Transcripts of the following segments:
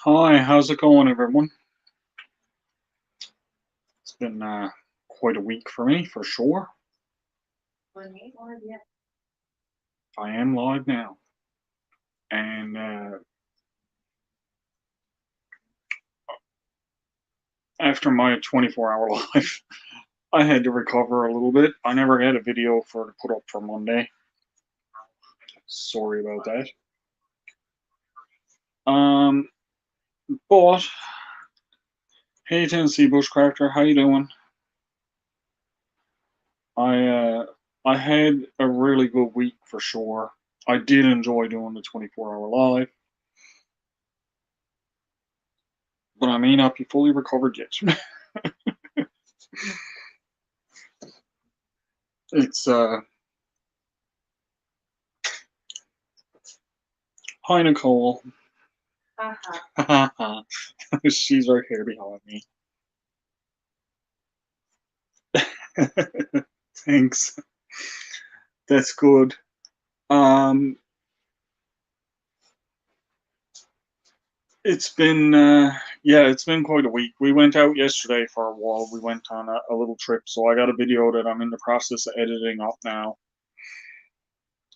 Hi, how's it going, everyone? It's been quite a week for me, for sure. I am live now, and after my 24-hour live, I had to recover a little bit. I never had a video to put up for Monday. Sorry about that. Um, but hey, Tennessee Bushcrafter, how you doing? I uh, I had a really good week for sure. I did enjoy doing the 24-hour live, but I may not be fully recovered yet. It's hi Nicole. She's right here behind me. Thanks. That's good. Um, it's been yeah, it's been quite a week. We went out yesterday for a while. We went on a little trip, so I got a video that I'm in the process of editing up now,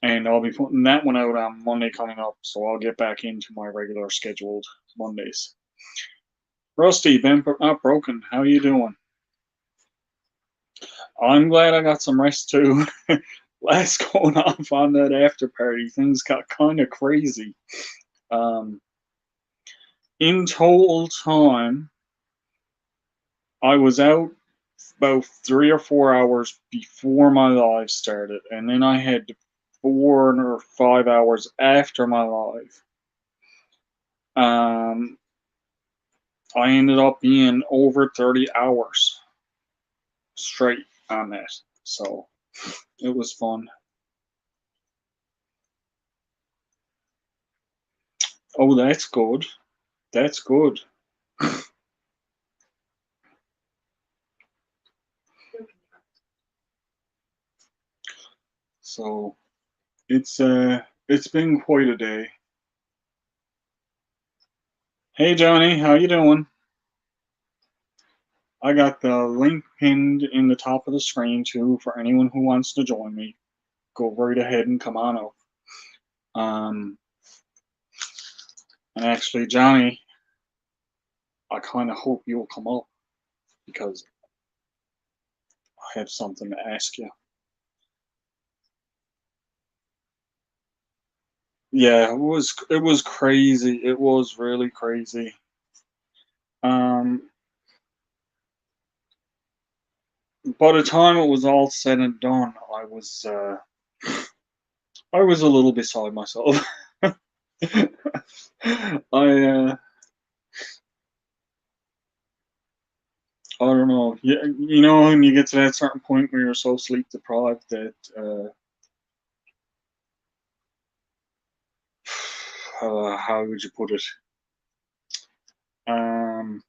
and I'll be putting that one out on Monday coming up. So I'll get back into my regular scheduled Mondays. Rusty, been not broken. How you doing? I'm glad I got some rest too. Last going off on that after party, things got kind of crazy. Um, in total time, I was out about 3 or 4 hours before my live started, and then I had 4 or 5 hours after my live. Um, I ended up being over 30 hours straight on that, so it was fun. Oh, that's good. That's good. So it's been quite a day. Hey Johnny, how you doing? I got the link pinned in the top of the screen too for anyone who wants to join me. Go right ahead and come on up. Um, and actually, Johnny, I kind of hope you'll come up because I have something to ask you. Yeah, it was crazy. It was really crazy. Um, by the time it was all said and done, I was a little beside myself. I I don't know. You know when you get to that certain point where you're so sleep deprived that how would you put it? Um,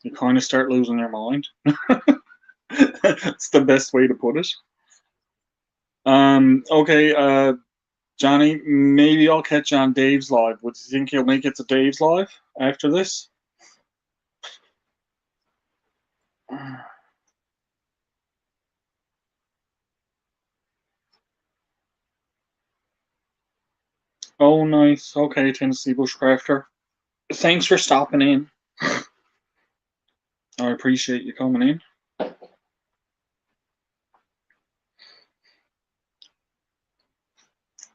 you kind of start losing your mind. That's the best way to put it. Okay, Johnny, maybe I'll catch you on Dave's live. Would you think he'll make it to Dave's live after this? Oh, nice. Okay, Tennessee Bushcrafter. Thanks for stopping in. I appreciate you coming in.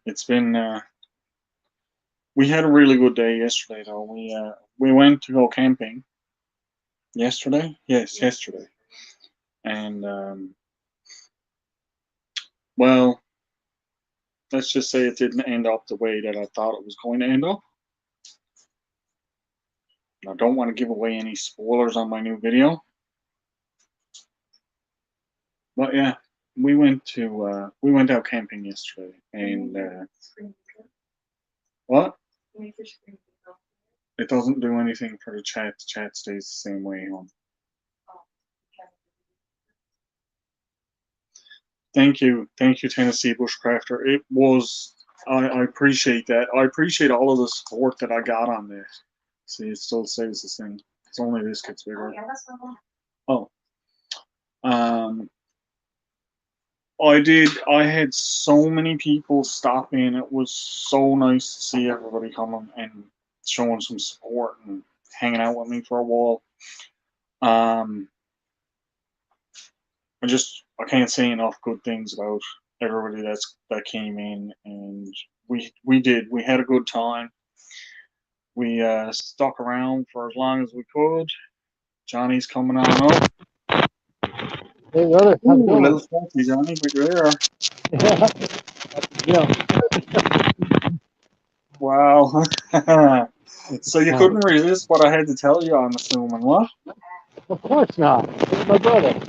It's been we had a really good day yesterday though. We went to go camping yesterday. Yes, yesterday. And well, let's just say it didn't end up the way that I thought it was going to end up. I don't want to give away any spoilers on my new video, but yeah, we went out camping yesterday, and what? It doesn't do anything for the chat. The chat stays the same way on. Thank you, Tennessee Bushcrafter. It was I appreciate that. I appreciate all of the support that I got on this. See, it still says the same. It's only this gets bigger. Oh, um, I did. I had so many people stop in. It was so nice to see everybody coming and showing some support and hanging out with me for a while. Um, I can't say enough good things about everybody that came in, and we had a good time. We stuck around for as long as we could. Johnny's coming on up. Hey, brother, how's it Ooh, a going? little salty, Johnny, but you're there. Yeah. Wow. So you Uh, couldn't resist what I had to tell you, I'm assuming, what? of course not. He's my brother.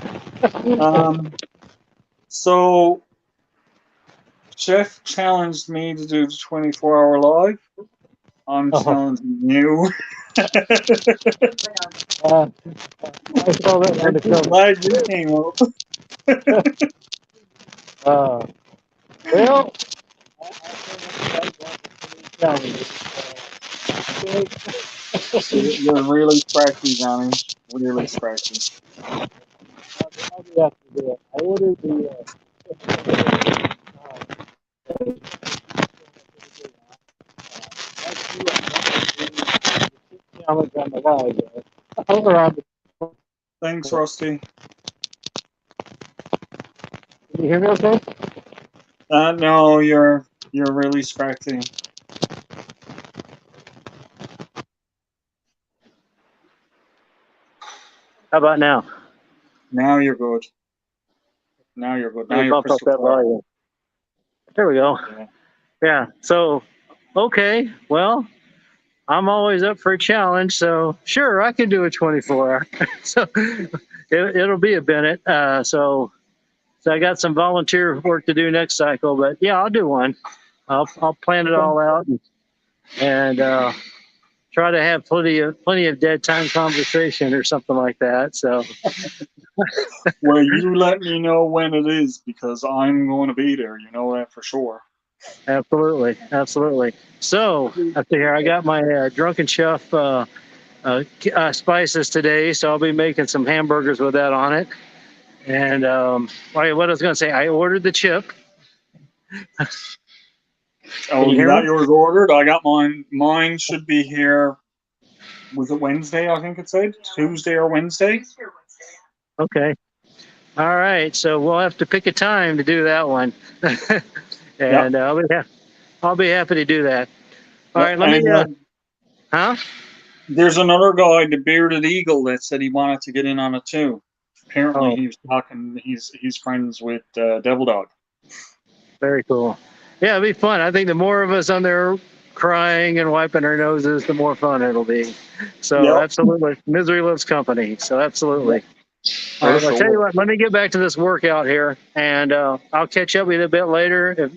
Um, so Jeff challenged me to do the 24-hour live. I'm Oh, challenging you. uh, I saw that one I'm to just come. glad you came up. Uh, well, You're really scratchy, Johnny. Really scratchy. I'll be happy to do it. I ordered the challenge on the live. Around. Thanks, Rusty. Can you hear me okay? No, you're really scratchy. How about now? Now you're good. Now you're good. Let Now me you're bump up crystal that clear. volume. There we go. Yeah. Yeah. So, okay. Well, I'm always up for a challenge, so sure, I can do a 24-hour. So it'll be a Bennett. So I got some volunteer work to do next cycle, but yeah, I'll do one. I'll plan it Okay. all out and try to have plenty of dead time conversation or something like that. So Well, you let me know when it is because I'm going to be there. You know that for sure. absolutely, absolutely. So up here, I got my drunken chef spices today, so I'll be making some hamburgers with that on it. And what I was going to say, I ordered the chip. Can Oh, you you hear got me? yours ordered? I got mine. Mine should be here. Was it Wednesday? I think it said Tuesday or Wednesday. Okay. All right. So we'll have to pick a time to do that one. Yep. And I'll be happy to do that. All Yep. right. Let me, And huh? there's another guy, the Bearded Eagle, that said he wanted to get in on it too. Apparently, Oh, he was talking. He's friends with Devil Dog. very cool. Yeah, it'll be fun. I think the more of us on there crying and wiping our noses, the more fun it'll be. So Yep. absolutely. Misery loves company. So Yep. absolutely. All For right. Well, I'll tell you sure. what, let me get back to this workout here and I'll catch up with you a bit later.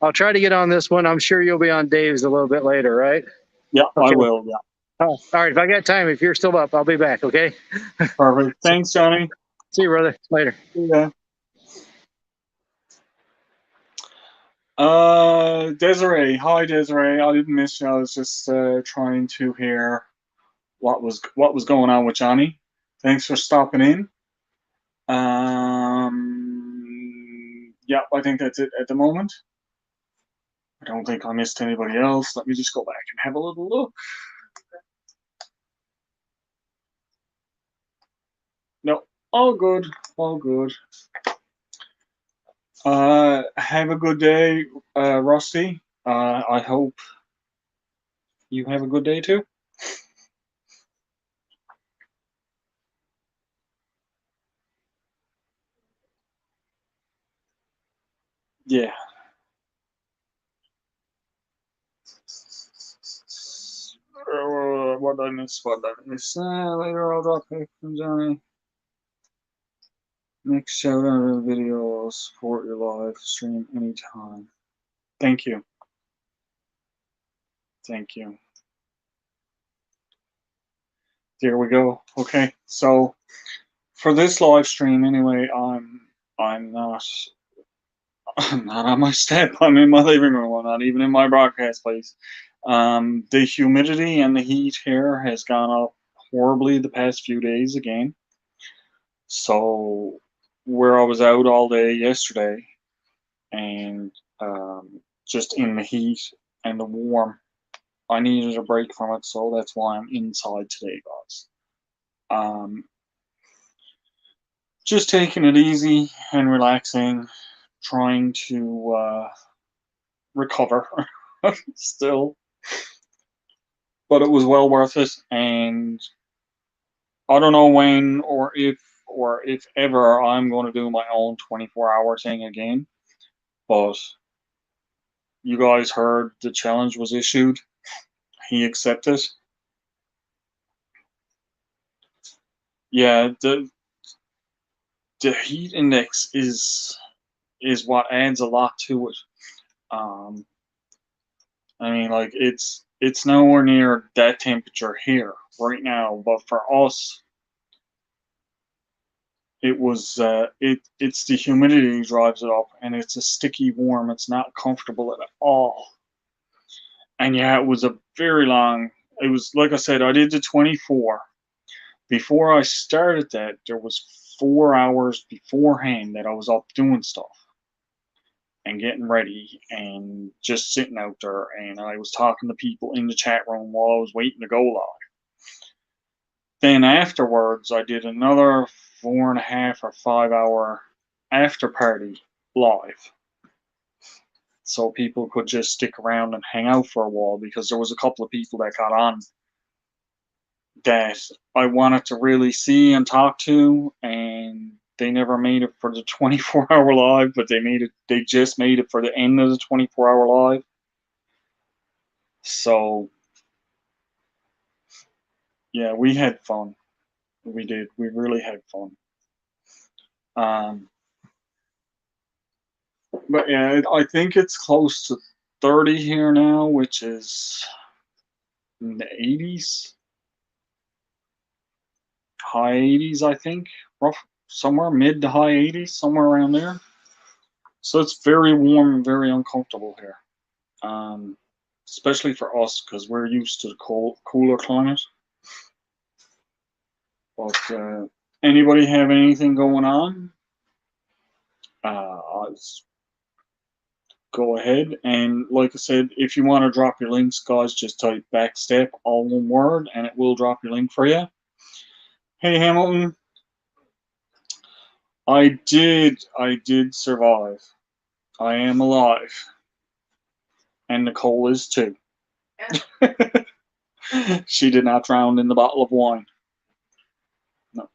I'll try to get on this one. I'm sure you'll be on Dave's a little bit later, right? Yep. I Okay. will. Yeah. Oh, all right. If I got time, if you're still up, I'll be back. Okay. Perfect. Thanks, Johnny. See you, brother. Later. Yeah. Desiree. Hi, Desiree. I didn't miss you. I was just trying to hear what was going on with Johnny. Thanks for stopping in. Yeah, I think that's it at the moment. I don't think I missed anybody else. Let me just go back and have a little look. No, all good, all good. Have a good day, Rusty. I hope you have a good day too. Yeah. What did I miss? What did I miss? Later I'll drop it from Johnny. Next shout out of the video. I'll support your live stream anytime. Thank you. Thank you. There we go. Okay, so for this live stream anyway, I'm not Not on my step. I'm in my living room. I'm not even in my broadcast place. The humidity and the heat here has gone up horribly the past few days again. So, where I was out all day yesterday and just in the heat and the warm, I needed a break from it. So that's why I'm inside today, guys. Um, just taking it easy and relaxing, trying to recover still, but it was well worth it. And I don't know when or if ever I'm going to do my own 24-hour thing again. But you guys heard the challenge was issued. He accepted. Yeah, the heat index is what adds a lot to it. Um, I mean, like it's nowhere near that temperature here right now, but for us, it's the humidity drives it up, and it's a sticky warm. It's not comfortable at all. And yeah, it was a very long. It was like I said, I did the 24. Before I started that, there was 4 hours beforehand that I was up doing stuff and getting ready and just sitting out there, and I was talking to people in the chat room while I was waiting to go live. Then afterwards, I did another 4.5 or 5 hour after party live. So people could just stick around and hang out for a while because there was a couple of people that got on that I wanted to really see and talk to, and they never made it for the 24-hour live, but they just made it for the end of the 24-hour live. So yeah, we had fun. We did. We really had fun. Um, but yeah, I think it's close to 30 here now, which is in the 80s, high 80s, I think, rough somewhere mid to high 80s, somewhere around there. So it's very warm and very uncomfortable here, um, especially for us because we're used to the cooler climate. But anybody have anything going on? Uh, Go ahead, and like I said, if you want to drop your links, guys, just type backstep all one word and it will drop your link for you. Hey Hamilton, I did survive. I am alive, and Nicole is too. She did not drown in the bottle of wine. No.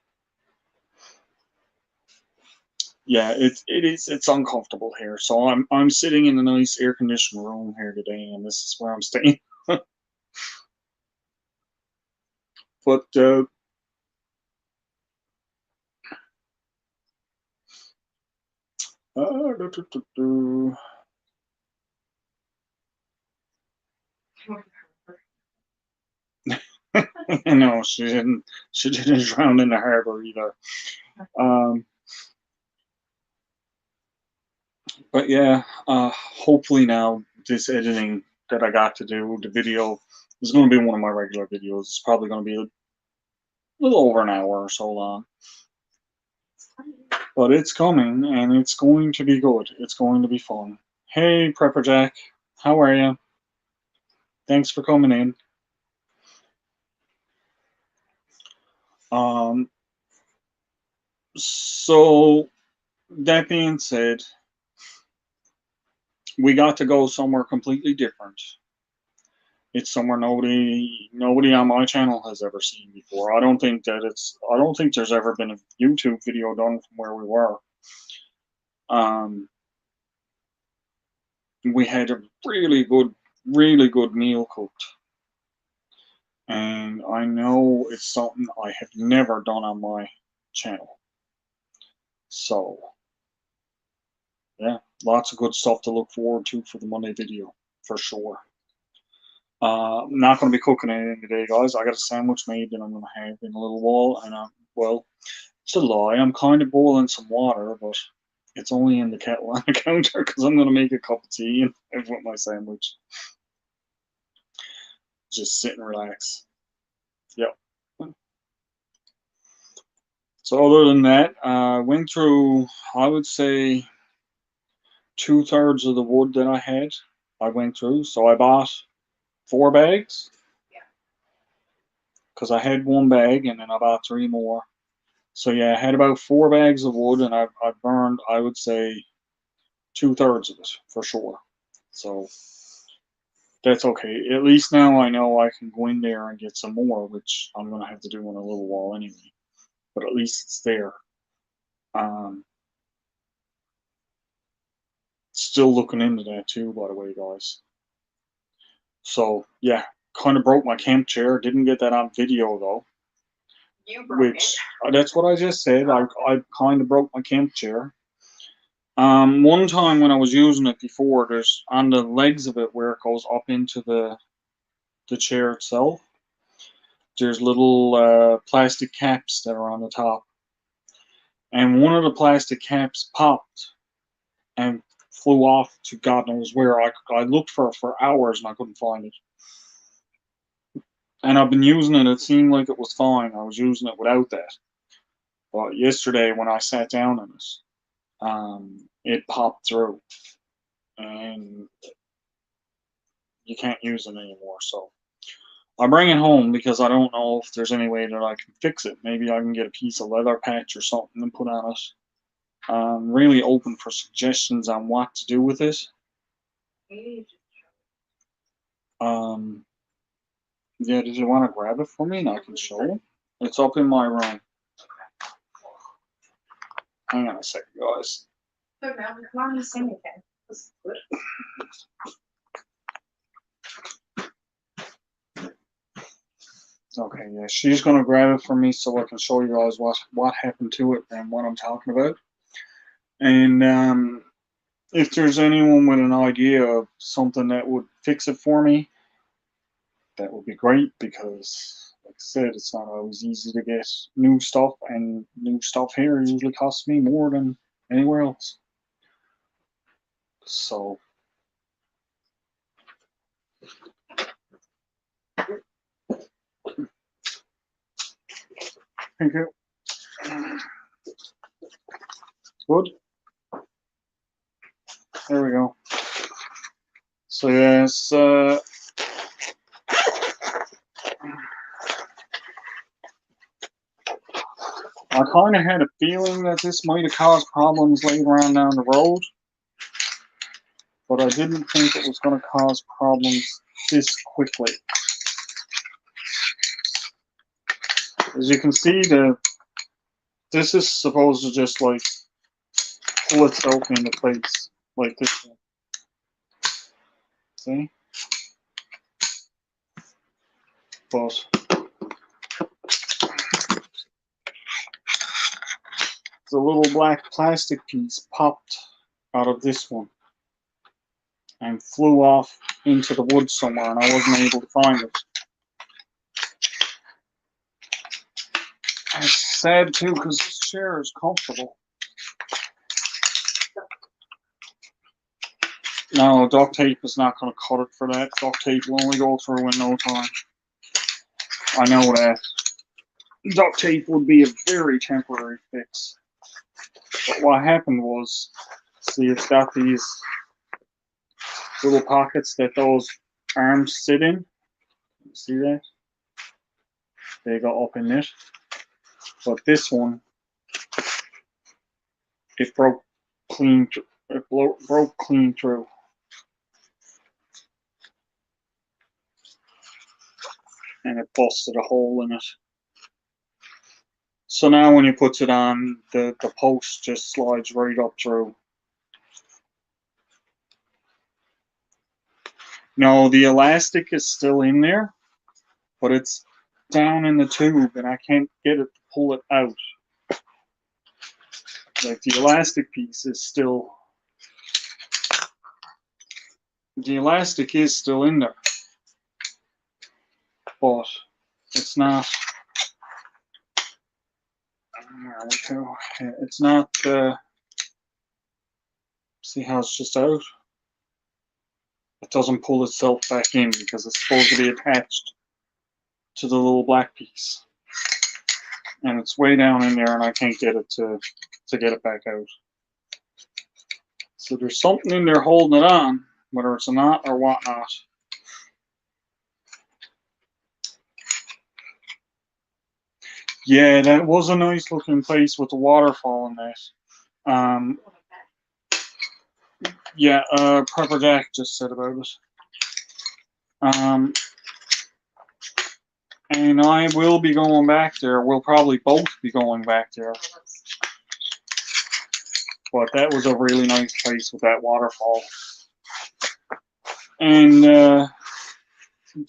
Yeah, it's uncomfortable here. So I'm sitting in a nice air conditioned room here today, and this is where I'm staying. But do, do, do. No, she didn't. She didn't drown in the harbor either. Um, but yeah, hopefully now this editing that I got to do, the video is going to be one of my regular videos. It's probably going to be a little over an hour or so long. But it's coming, and it's going to be good. It's going to be fun. Hey, Prepper Jack, how are you? Thanks for coming in. Um, so that being said, we got to go somewhere completely different. It's somewhere nobody on my channel has ever seen before. I don't think there's ever been a YouTube video done from where we were. We had a really good meal cooked. And I know it's something I have never done on my channel. So yeah, lots of good stuff to look forward to for the Monday video, for sure. I'm not going to be cooking anything today, guys. I got a sandwich made that I'm going to have in a little while, and well, it's a lie. I'm kind of boiling some water, but It's only in the kettle on the counter because I'm going to make a cup of tea and have with my sandwich. Just sit and relax. Yep. So other than that, I went through, I would say, 2/3 of the wood that I had. I went through. So I bought 4 bags because I had 1 bag and then I bought 3 more. So yeah, I had about 4 bags of wood and I burned, I would say, 2/3 of it for sure. So that's okay. At least now I know I can go in there and get some more, which I'm gonna have to do in a little while anyway. But at least it's there. Um, Still looking into that too, by the way, guys. So yeah, kind of broke my camp chair. Didn't get that on video though. You broke Which that's what I just said. I kind of broke my camp chair. One time when I was using it before, there's on the legs of it where it goes up into the chair itself. There's little plastic caps that are on the top, and one of the plastic caps popped and flew off to God knows where. I looked for it for hours and I couldn't find it. And I've been using it. It seemed like it was fine. I was using it without that. But yesterday when I sat down in it, it popped through, and you can't use it anymore. So I bring it home because I don't know if there's any way that I can fix it. Maybe I can get a piece of leather patch or something and put on it. I'm really open for suggestions on what to do with it. Yeah, did you want to grab it for me and I can show you? It's up in my room. Hang on a second, guys. Okay, yeah, she's gonna grab it for me so I can show you guys what happened to it and what I'm talking about. And if there's anyone with an idea of something that would fix it for me, that would be great because, like I said, it's not always easy to get new stuff, and new stuff here usually costs me more than anywhere else. So, thank you. Good. There we go. So yes, I kind of had a feeling that this might have caused problems later on down the road, but I didn't think it was going to cause problems this quickly. As you can see, this is supposed to just like pull itself into place like this. See? But the little black plastic piece popped out of this one and flew off into the woods somewhere, and I wasn't able to find it. It's sad too because this chair is comfortable. No, duct tape is not going to cut it for that. Duct tape will only go through in no time. I know that. Duct tape would be a very temporary fix. But what happened was, see, it's got these little pockets that those arms sit in. See that? They go up in it. But this one, it broke clean. It broke clean through. And it busted a hole in it. So now when he puts it on, the post just slides right up through. No, the elastic is still in there, but it's down in the tube and I can't get it to pull it out. Like the elastic piece is still, the elastic is still in there, but it's not, it's not See how it's just out? It doesn't pull itself back in because it's supposed to be attached to the little black piece. And it's way down in there and I can't get it to get it back out. So there's something in there holding it on, whether it's a knot or whatnot. Yeah, that was a nice looking place with the waterfall in that. Yeah, Prepper Jack just said about it. And I will be going back there. We'll probably both be going back there. But that was a really nice place with that waterfall. And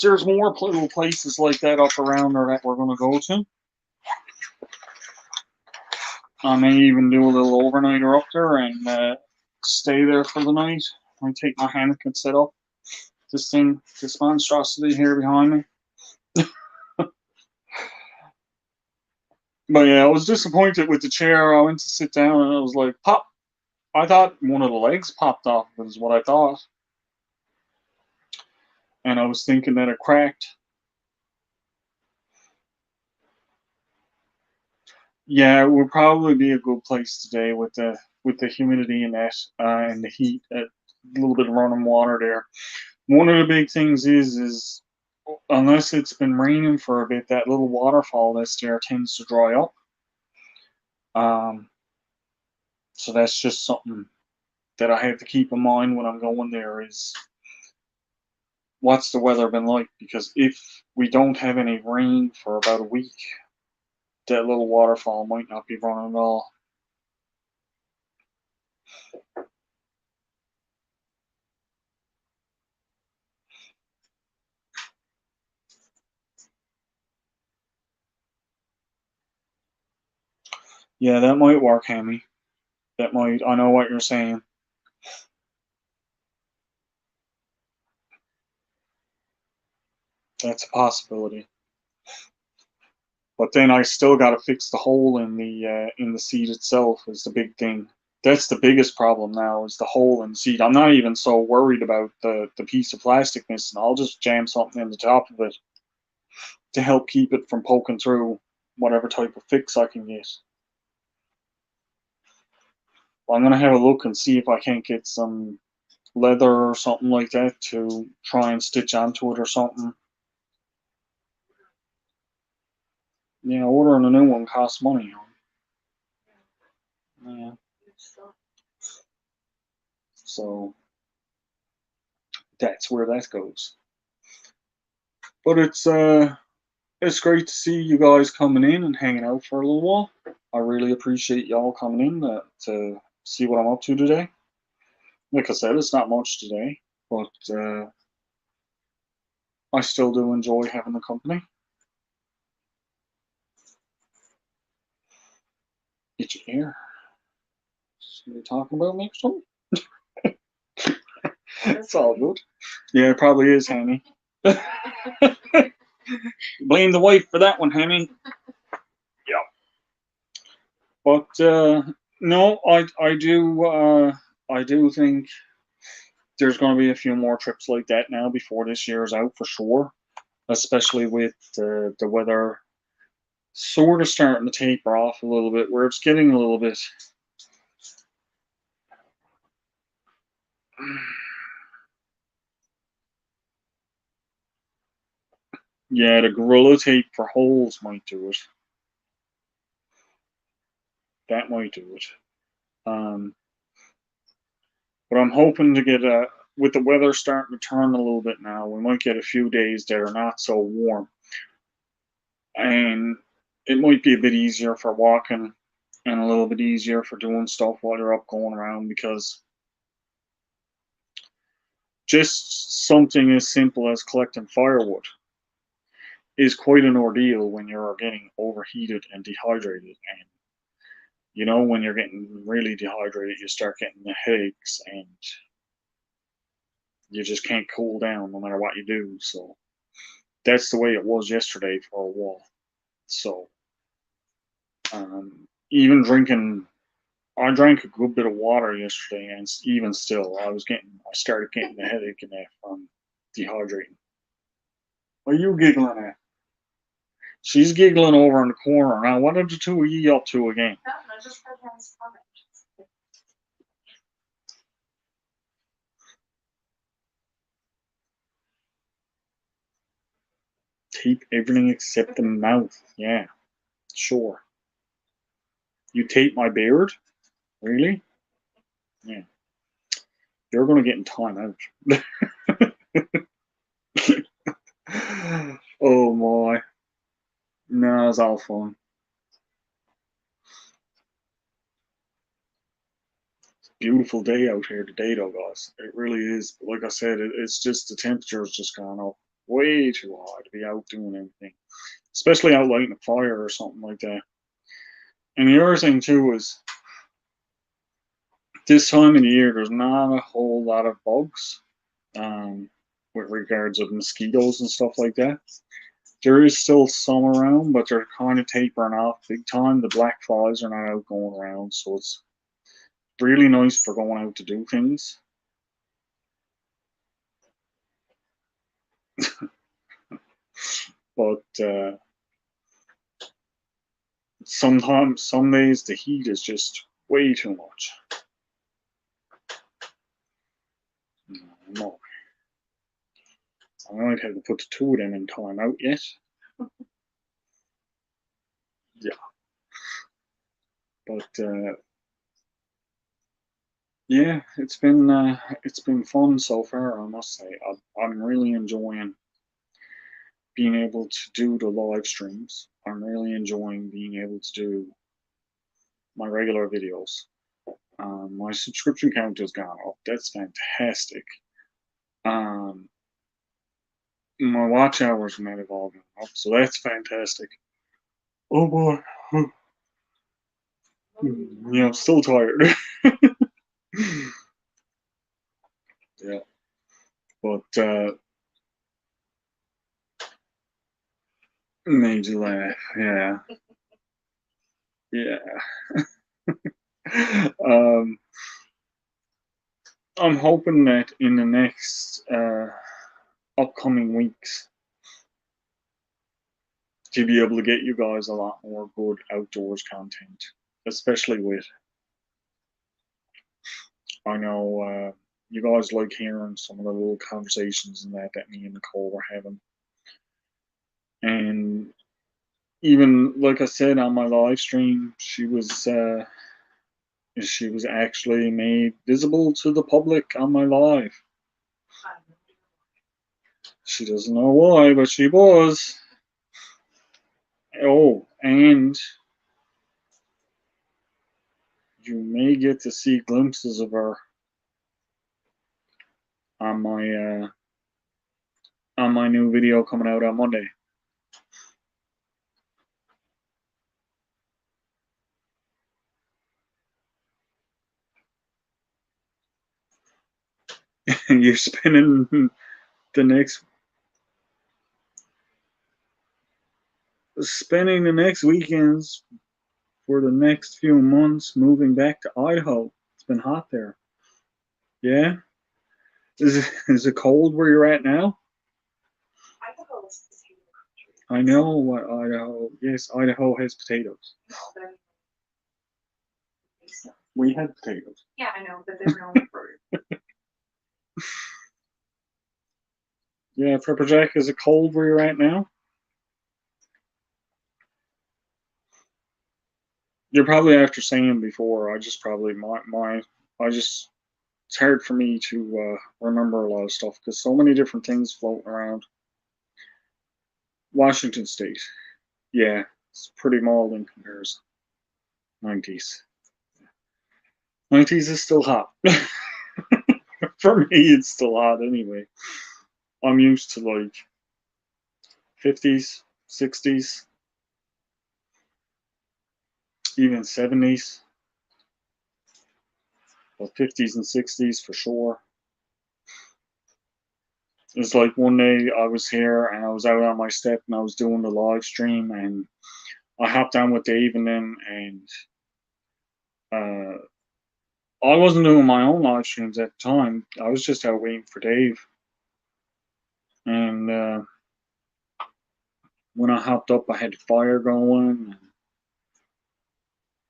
there's more little places like that up around there that we're going to go to. I may even do a little overnighter up there and stay there for the night. I take my hammock and set up this thing, this monstrosity here behind me. But yeah, I was disappointed with the chair. I went to sit down and I was like, pop. I thought one of the legs popped off, is what I thought. And I was thinking that it cracked. Yeah, it would probably be a good place today with the humidity and that and the heat, a little bit of running water there. One of the big things is unless it's been raining for a bit, that little waterfall that's there tends to dry up. So that's just something that I have to keep in mind when I'm going there is what's the weather been like? Because if we don't have any rain for about a week, that little waterfall might not be running at all. Yeah, that might work, Hammy. That might. I know what you're saying. That's a possibility. But then I still got to fix the hole in the seat itself. Is the big thing. That's the biggest problem now. Is the hole in the seat. I'm not even so worried about the piece of plastic missing. I'll just jam something in the top of it to help keep it from poking through whatever type of fix I can get. I'm gonna have a look and see if I can't get some leather or something like that to try and stitch onto it or something. Yeah, ordering a new one costs money. Yeah. So that's where that goes. But it's great to see you guys coming in and hanging out for a little while. I really appreciate y'all coming in to see what I'm up to today. Like I said, it's not much today, but I still do enjoy having the company. Get your ear. Somebody talking about me or something? It's all good. Yeah, it probably is, Hammy. Blame the wife for that one, Hammy. Yeah. But no, I do think there's going to be a few more trips like that now before this year is out for sure. Especially with the weather sort of starting to taper off a little bit, where it's getting a little bit. Yeah, the Gorilla Tape for holes might do it. That might do it. But I'm hoping to get with the weather starting to turn a little bit now, we might get a few days that are not so warm. And it might be a bit easier for walking and a little bit easier for doing stuff while you're up going around because just something as simple as collecting firewood is quite an ordeal when you're getting overheated and dehydrated. And when you're getting really dehydrated, you start getting the headaches and you just can't cool down no matter what you do. So that's the way it was yesterday for a while. So even drinking I drank a good bit of water yesterday, and even still, I started getting a headache and that from dehydrating. What are you giggling at? She's giggling over in the corner. Now, what are the two of you up to again? I just heard his comment. Tape everything except the mouth. Yeah, sure. You tape my beard? Really? Yeah. You're gonna get in time out. Oh my. No, it's all fun. Beautiful day out here today, though, guys. It really is. Like I said, it's just the temperature's just gone up way too high to be out doing anything, especially out lighting a fire or something like that. And the other thing too is this time of the year, there's not a whole lot of bugs, with regards of mosquitoes and stuff like that. There is still some around, but they're kind of tapering off big time. The black flies are not out going around, so it's really nice for going out to do things. But sometimes, some days, the heat is just way too much. No, I might have to put the two of them in time out yet. Yeah, but yeah, it's been fun so far. I must say, I'm really enjoying being able to do the live streams. I'm really enjoying being able to do my regular videos. My subscription count has gone up. That's fantastic. My watch hours might have all gone up, so that's fantastic. Oh boy. Yeah, I'm still tired. Yeah, but made you laugh. Yeah, yeah. um, I'm hoping that in the next upcoming weeks to be able to get you guys a lot more good outdoors content, especially with. I know you guys like hearing some of the little conversations and that me and Nicole were having, and even like I said on my live stream, she was actually made visible to the public on my live. She doesn't know why, but she was. Oh, and you may get to see glimpses of her on my new video coming out on Monday. You're spending the next weekends for the next few months moving back to Idaho. It's been hot there. Yeah? Is it cold where you're at now? Idaho is potato country. I know what Idaho. Yes, Idaho has potatoes. No, they're- so. We had potatoes. Yeah, I know, but they're known for. Yeah, Prepper Jack, is it cold where you're at now? You're probably after saying before. I just probably it's hard for me to remember a lot of stuff because so many different things floating around. Washington State, yeah, it's pretty mild in comparison. 90s. 90s is still hot. For me, it's still hot anyway. I'm used to like 50s, 60s, even 70s, but 50s and 60s for sure. It's like one day I was here and I was out on my step and I was doing the live stream and I hopped on with Dave and them and I wasn't doing my own live streams at the time. I was just out waiting for Dave. And when I hopped up, I had the fire going. And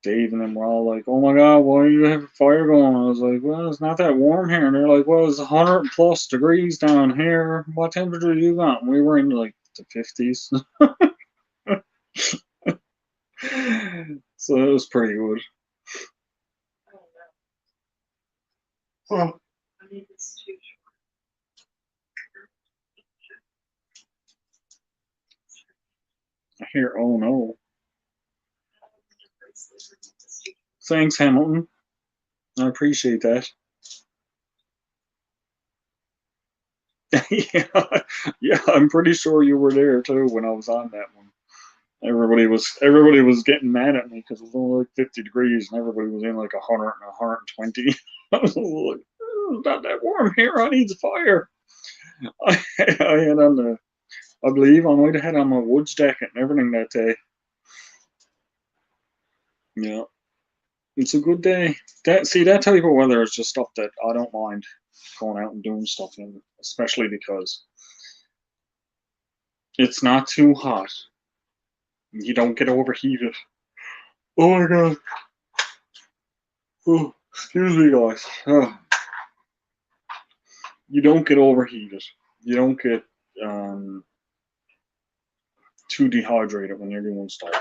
Dave and them were all like, "Oh my God, why do you have a fire going?" I was like, "Well, it's not that warm here." And they're like, "Well, it's 100 plus degrees down here. What temperature do you got?" And we were in like the 50s. So it was pretty good. I don't know. Well, I mean, it's too I hear, "Oh no." short. Thanks, Hamilton. I appreciate that. Yeah, yeah, I'm pretty sure you were there too when I was on that one. Everybody was getting mad at me because it was only like 50 degrees and everybody was in like 100 and 120. I was like, "Oh, it's not that warm here. I need the fire." I had on I believe I might have had on my woods jacket and everything that day. Yeah, it's a good day. That type of weather is just stuff that I don't mind going out and doing stuff in, especially because it's not too hot. You don't get overheated. Oh my God. Oh, excuse me, guys. You don't get overheated. You don't get um, too dehydrated when you're doing stuff.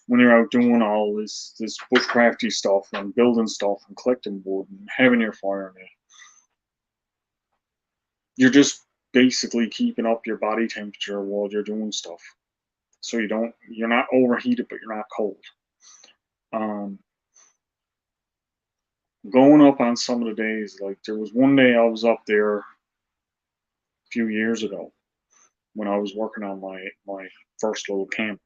When you're out doing all this bushcrafty stuff and building stuff and collecting wood and having your fire in it, you're just basically keeping up your body temperature while you're doing stuff. So you're not overheated, but you're not cold. Um, Going up on some of the days, like there was one day I was up there a few years ago when I was working on my first little camp.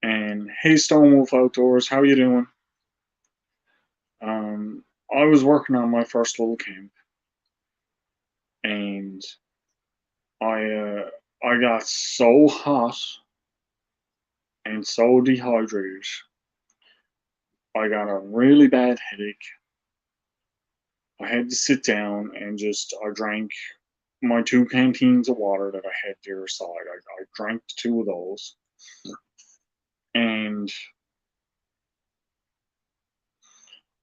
And hey, Stonewolf Outdoors, how you doing? I was working on my first little camp, and I got so hot and so dehydrated. I got a really bad headache. I had to sit down and I drank my 2 canteens of water that I had there aside. I drank 2 of those, and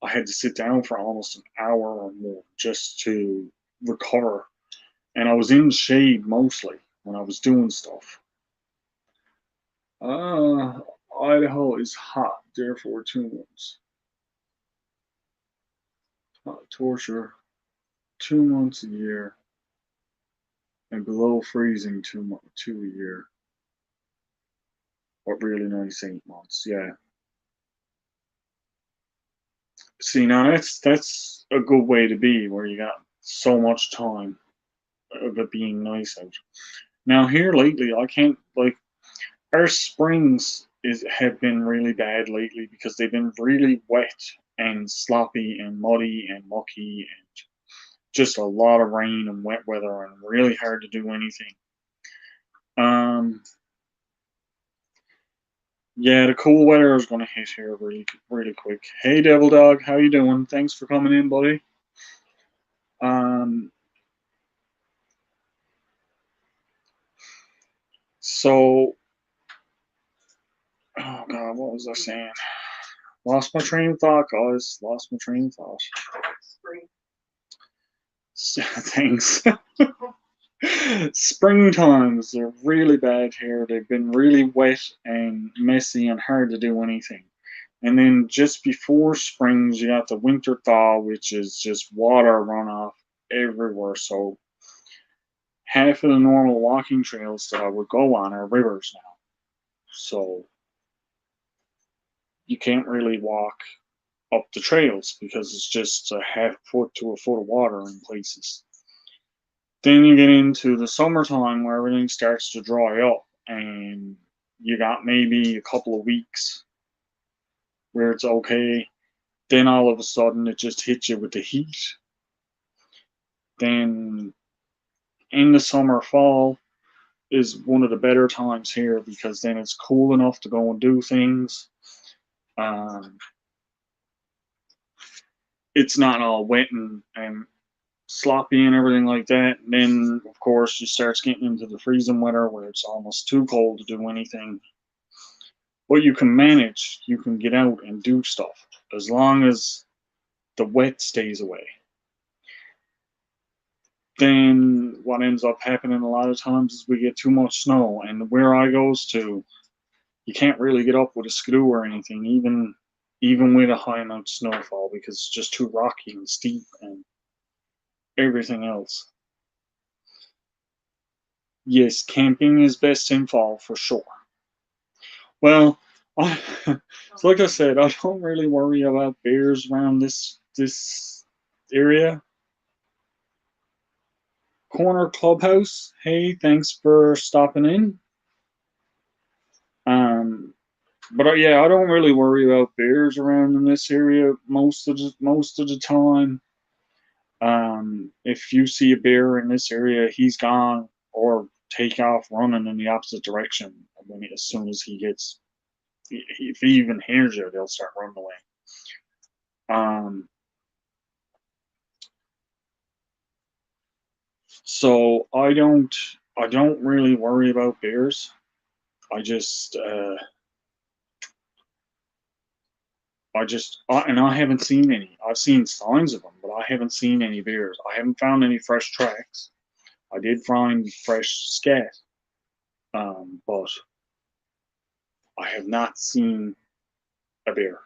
I had to sit down for almost an hour or more just to recover. And I was in the shade mostly when I was doing stuff. Uh, Idaho is hot, therefore 2 months. Hot torture, 2 months a year, and below freezing 2 a year. But really nice 8 months, yeah. See, now that's a good way to be, where you got so much time of it being nice out. Now here lately, I can't like our springs have been really bad lately because they've been really wet and sloppy and muddy and mucky and just a lot of rain and wet weather and really hard to do anything. Um, yeah, the cool weather is going to hit here really quick. Hey, Devil Dog, how you doing? Thanks for coming in, buddy. Um, so, oh God, what was I saying? Lost my train of thought, guys. Lost my train of thought. Spring. Thanks. Springtimes are really bad here. They've been really wet and messy and hard to do anything. And then just before springs, you got the winter thaw, which is just water runoff everywhere. So half of the normal walking trails that I would go on are rivers now. So you can't really walk up the trails because it's just a half foot to a foot of water in places. Then you get into the summertime where everything starts to dry up and you got maybe a couple of weeks where it's okay. Then all of a sudden it just hits you with the heat. Then in the summer, fall is one of the better times here because then it's cool enough to go and do things. Um, it's not all wet and sloppy and everything like that. And then, of course, you start getting into the freezing weather where it's almost too cold to do anything. But you can manage. You can get out and do stuff as long as the wet stays away. Then what ends up happening a lot of times is we get too much snow, and where I goes to, you can't really get up with a skidoo or anything, even with a high amount of snowfall, because it's just too rocky and steep and everything else. Yes, camping is best in fall for sure. Well, I, so like I said, I don't really worry about bears around this area. Corner Clubhouse, hey, thanks for stopping in. But yeah, I don't really worry about bears around in this area most of the time. If you see a bear in this area, he's gone or take off running in the opposite direction. As soon as if he even hears you, they'll start running away. So I don't really worry about bears. I just and I haven't seen any. I've seen signs of them, but I haven't seen any bears. I haven't found any fresh tracks. I did find fresh scat, but I have not seen a bear.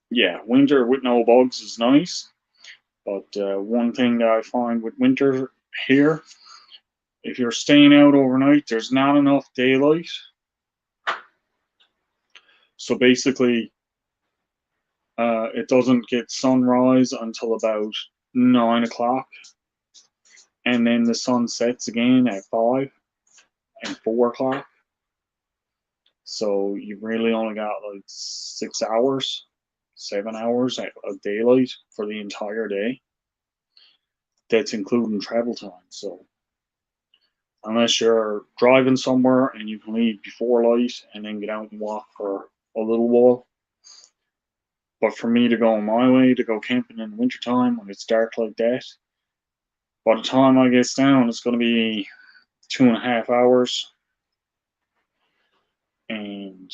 Yeah, winter with no bugs is nice, but one thing that I find with winter here, if you're staying out overnight, there's not enough daylight. So basically, it doesn't get sunrise until about 9 o'clock, and then the sun sets again at 5 and 4 o'clock. So you've really only got like 6 hours, 7 hours of daylight for the entire day. That's including travel time. So unless you're driving somewhere and you can leave before light and then get out and walk for a little while. But for me to go my way, to go camping in the wintertime when it's dark like that, by the time I get down, it's going to be 2.5 hours. And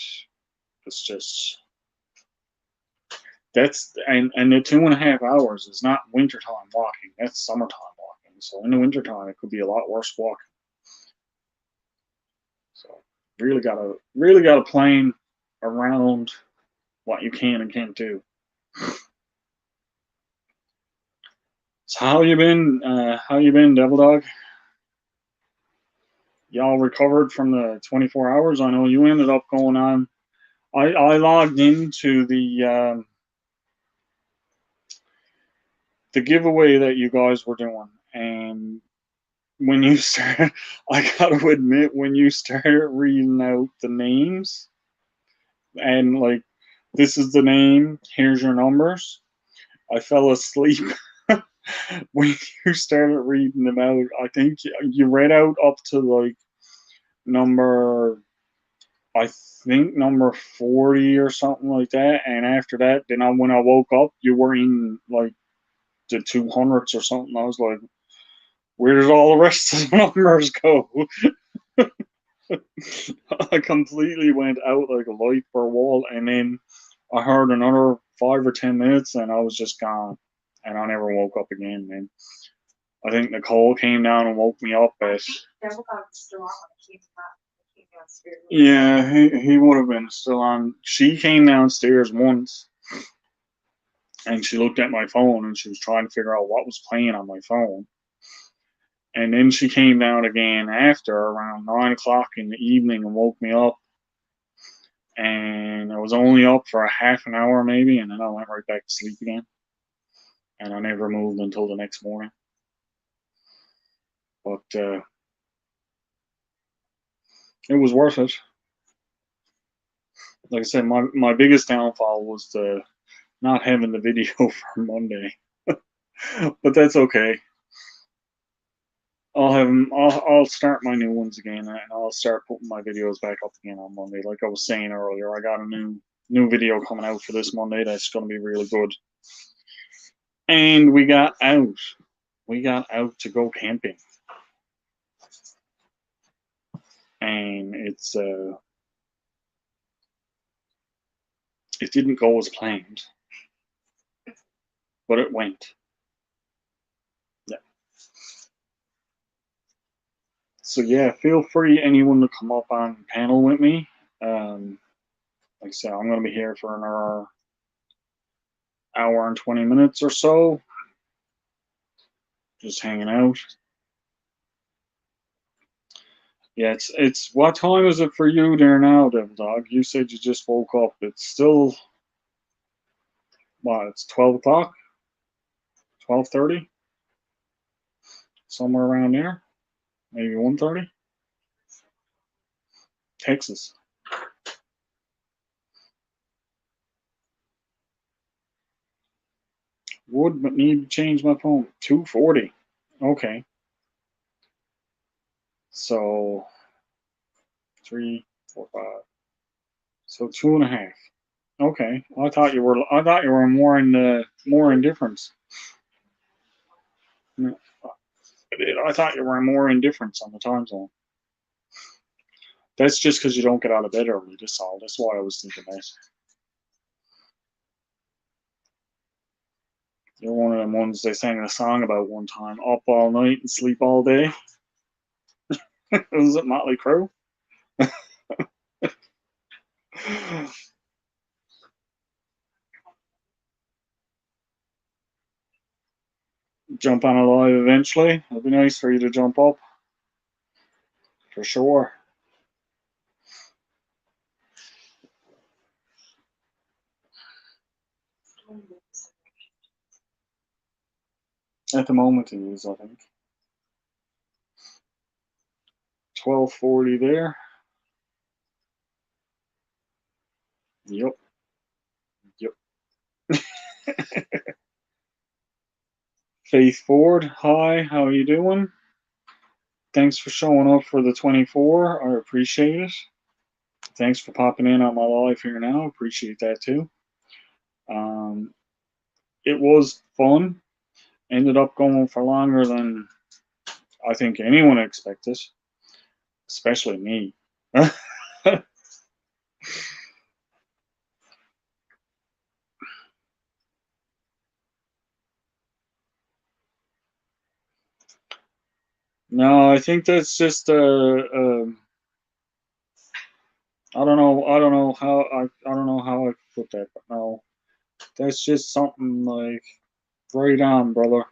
it's just, and the 2.5 hours is not wintertime walking, that's summertime walking. So in the wintertime, it could be a lot worse walking. So really gotta plan around what you can and can't do. So how you been? Devil Dog? Y'all recovered from the 24 hours? I know you ended up going on. I logged into the giveaway that you guys were doing, and when you start, I gotta admit, when you started reading out the names and like, this is the name, here's your numbers, I fell asleep. When you started reading them out. I think you read out up to like number, I think number 40 or something like that, and after that, then when I woke up, you were in like the 200s or something. I was like, where did all the rest of the numbers go? I completely went out like a light for a wall, and then I heard another 5 or 10 minutes, and I was just gone, and I never woke up again. Man, I think Nicole came down and woke me up at. Yeah, he would have been still on. She came downstairs once, and she looked at my phone, and she was trying to figure out what was playing on my phone. And then she came down again after around 9 o'clock in the evening and woke me up. And I was only up for a half an hour maybe, and then I went right back to sleep again. And I never moved until the next morning. But it was worth it. Like I said, my biggest downfall was the not having the video for Monday. But that's okay. I'll start my new ones again, and I'll start putting my videos back up again on Monday. Like I was saying earlier, I got a new new video coming out for this Monday that's going to be really good. And we got out. We got out to go camping. And it didn't go as planned, but it went. Yeah. So yeah, feel free anyone to come up on panel with me. Like I said, I'm going to be here for another hour and 20 minutes or so, just hanging out. Yeah, it's what time is it for you there now, Devil Dog? You said you just woke up. It's still what? It's 12 o'clock, 12:30, somewhere around there, maybe 1:30. Texas. Would but need to change my phone. 2:40. Okay. So 3, 4, 5. So 2.5. Okay. I thought you were more indifference. I thought you were more indifference on the time zone. That's just because you don't get out of bed early. That's all. That's why I was thinking that. You're one of them ones they sang a song about one time. Up all night and sleep all day. Was it Motley Crue? Jump on a live eventually. It'd be nice for you to jump up. For sure. At the moment it is, I think. 12:40 there. Yep. Yep. Faith Ford, hi, how are you doing? Thanks for showing up for the 24. I appreciate it. Thanks for popping in on my live here now. Appreciate that too. It was fun. Ended up going for longer than I think anyone expected, especially me. No, I think that's just I don't know. I don't know how I don't know how I put that, but no, that's just something like right on, brother.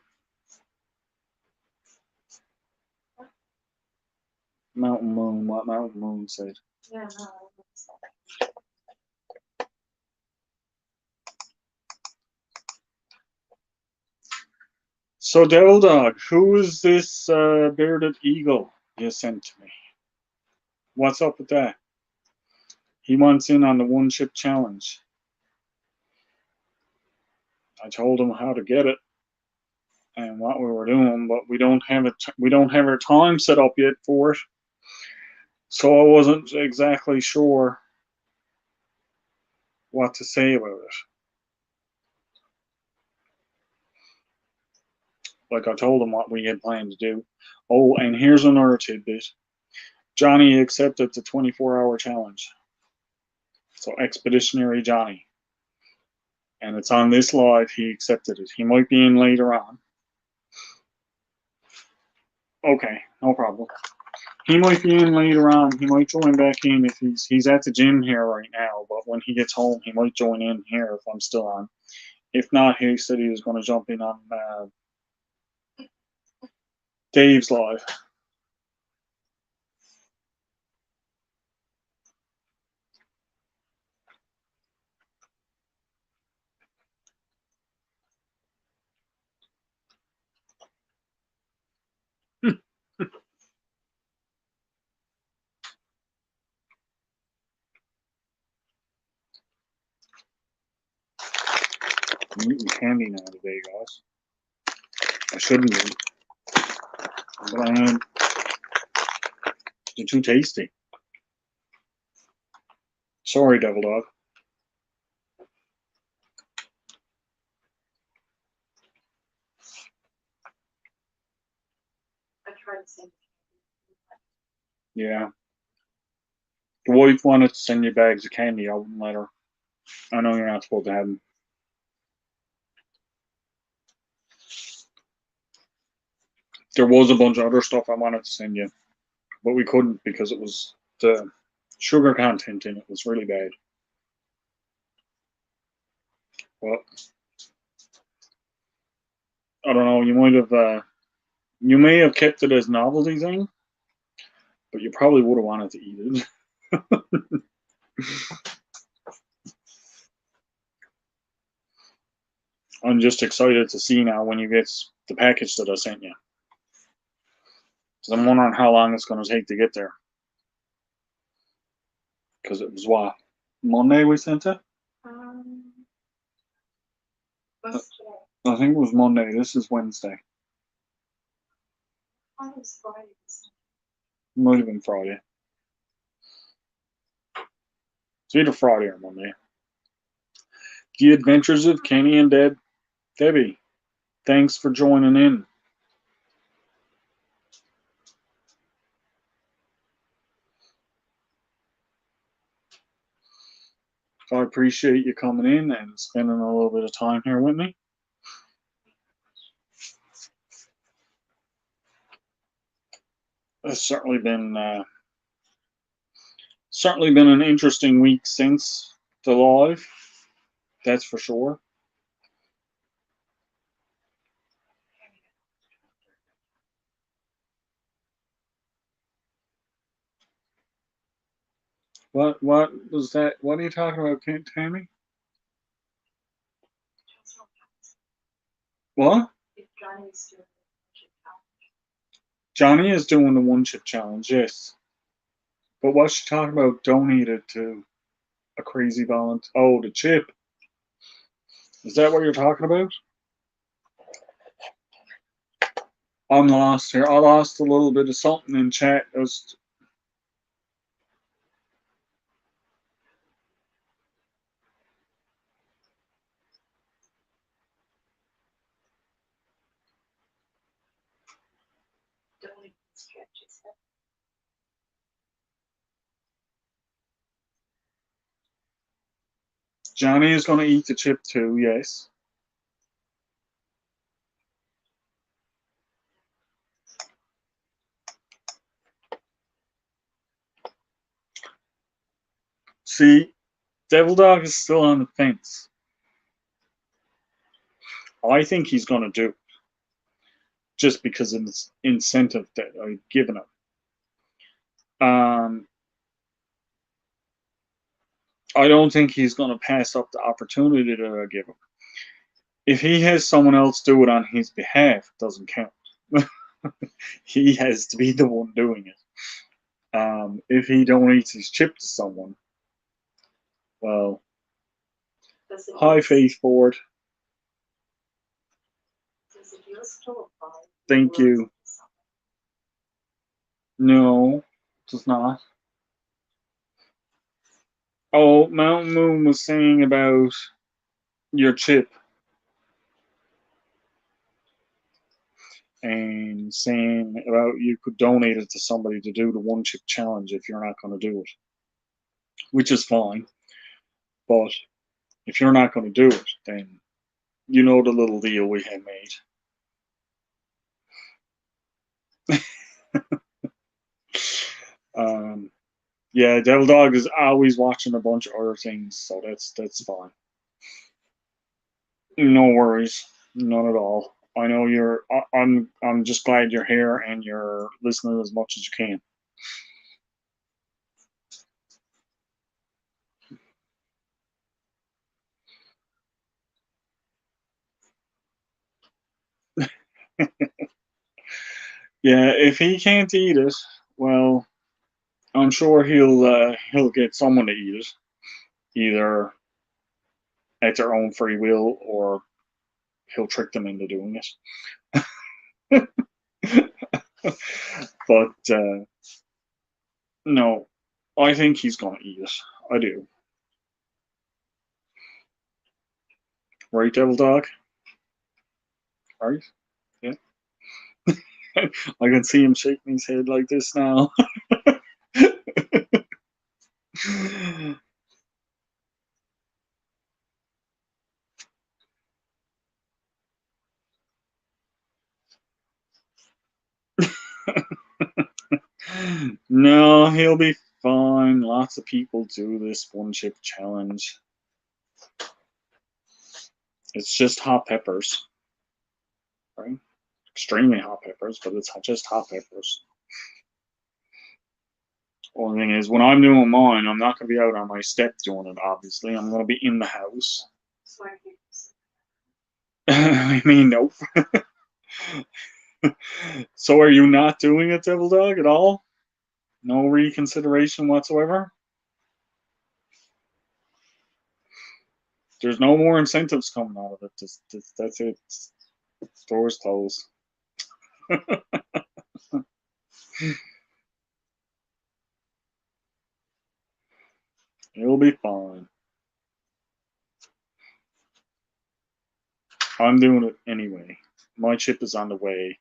Mountain Moon, what Mountain Moon said. Yeah, no. So, Devil Dog, who is this bearded eagle you sent to me? What's up with that? He wants in on the one chip challenge. I told him how to get it and what we were doing, but we don't have it. We don't have our time set up yet for it, so I wasn't exactly sure what to say about it. Like I told him what we had planned to do. Oh, and here's another tidbit. Johnny accepted the 24-hour challenge. So Expeditionary Johnny. And it's on this live, he accepted it. He might be in later on. Okay, no problem. He might be in later on. He might join back in if he's at the gym here right now, but when he gets home, he might join in here if I'm still on. If not, he said he was going to jump in on Dave's live. I'm eating candy now today, guys. I shouldn't be, but I am. They're too tasty. Sorry, Devil Dog. started saying. Yeah. The wife wanted to send you bags of candy. I wouldn't let her. I know you're not supposed to have them. There was a bunch of other stuff I wanted to send you, but we couldn't because it was the sugar content in it was really bad. Well, I don't know. You may have kept it as novelty thing, but you probably would have wanted to eat it. I'm just excited to see now when you get the package that I sent you. Because I'm wondering how long it's going to take to get there. Because it was what? Monday we sent it? What's today? I think it was Monday. This is Wednesday. I thought it was Friday. Might have been Friday. It's either Friday or Monday. The Adventures of Kenny and Debbie. Thanks for joining in. I appreciate you coming in and spending a little bit of time here with me. It's certainly been an interesting week since the live. That's for sure. What was that? What are you talking about, Tammy? What? If Johnny's doing Johnny is doing the one chip challenge, yes. But what's she talking about? Donated to a crazy volunteer. Oh, the chip. Is that what you're talking about? I'm lost here. I lost a little bit of something in chat. doing stretches. Johnny is going to eat the chip too, yes. See, Devil Dog is still on the fence. I think he's going to do it just because of the incentive that I've given him. I don't think he's going to pass up the opportunity that I give him. If he has someone else do it on his behalf, it doesn't count. He has to be the one doing it. If he donates his chip to someone, well, Does it hi, Faith Ford. Does it use still apply? Thank you. No, it does not. Oh, Mountain Moon was saying about your chip and saying about you could donate it to somebody to do the one chip challenge if you're not going to do it, which is fine. But if you're not going to do it, then you know the little deal we had made. Yeah, Devil Dog is always watching a bunch of other things, so that's fine. No worries, none at all. I know you're. I'm just glad you're here and you're listening as much as you can. Yeah, if he can't eat it, well, I'm sure he'll get someone to eat it, either at their own free will or he'll trick them into doing it. But no, I think he's gonna eat it. I do. Right, Devil Dog? Right? Yeah. I can see him shaking his head like this now. No, he'll be fine. Lots of people do this one chip challenge. It's just hot peppers, right? Extremely hot peppers, but it's just hot peppers. Only thing is, when I'm doing mine, I'm not going to be out on my step doing it, obviously. I'm going to be in the house. That's why he was- I mean, nope. So are you not doing it, Devil Dog, at all? No reconsideration whatsoever? There's no more incentives coming out of it. That's it. Doors closed. It'll be fine. I'm doing it anyway. My chip is on the way.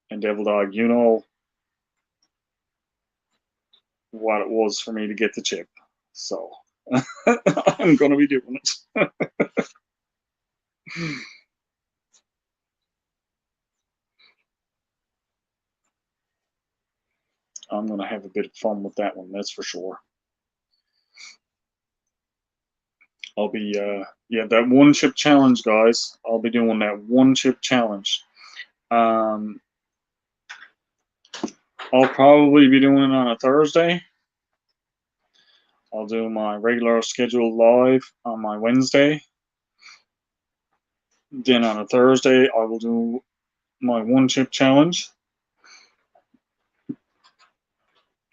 And Devil Dog, you know what it was for me to get the chip. So I'm going to be doing it. I'm going to have a bit of fun with that one, that's for sure. I'll be, yeah, that one chip challenge, guys. I'll be doing that one chip challenge. I'll probably be doing it on a Thursday. I'll do my regular scheduled live on my Wednesday. Then on a Thursday, I will do my one chip challenge.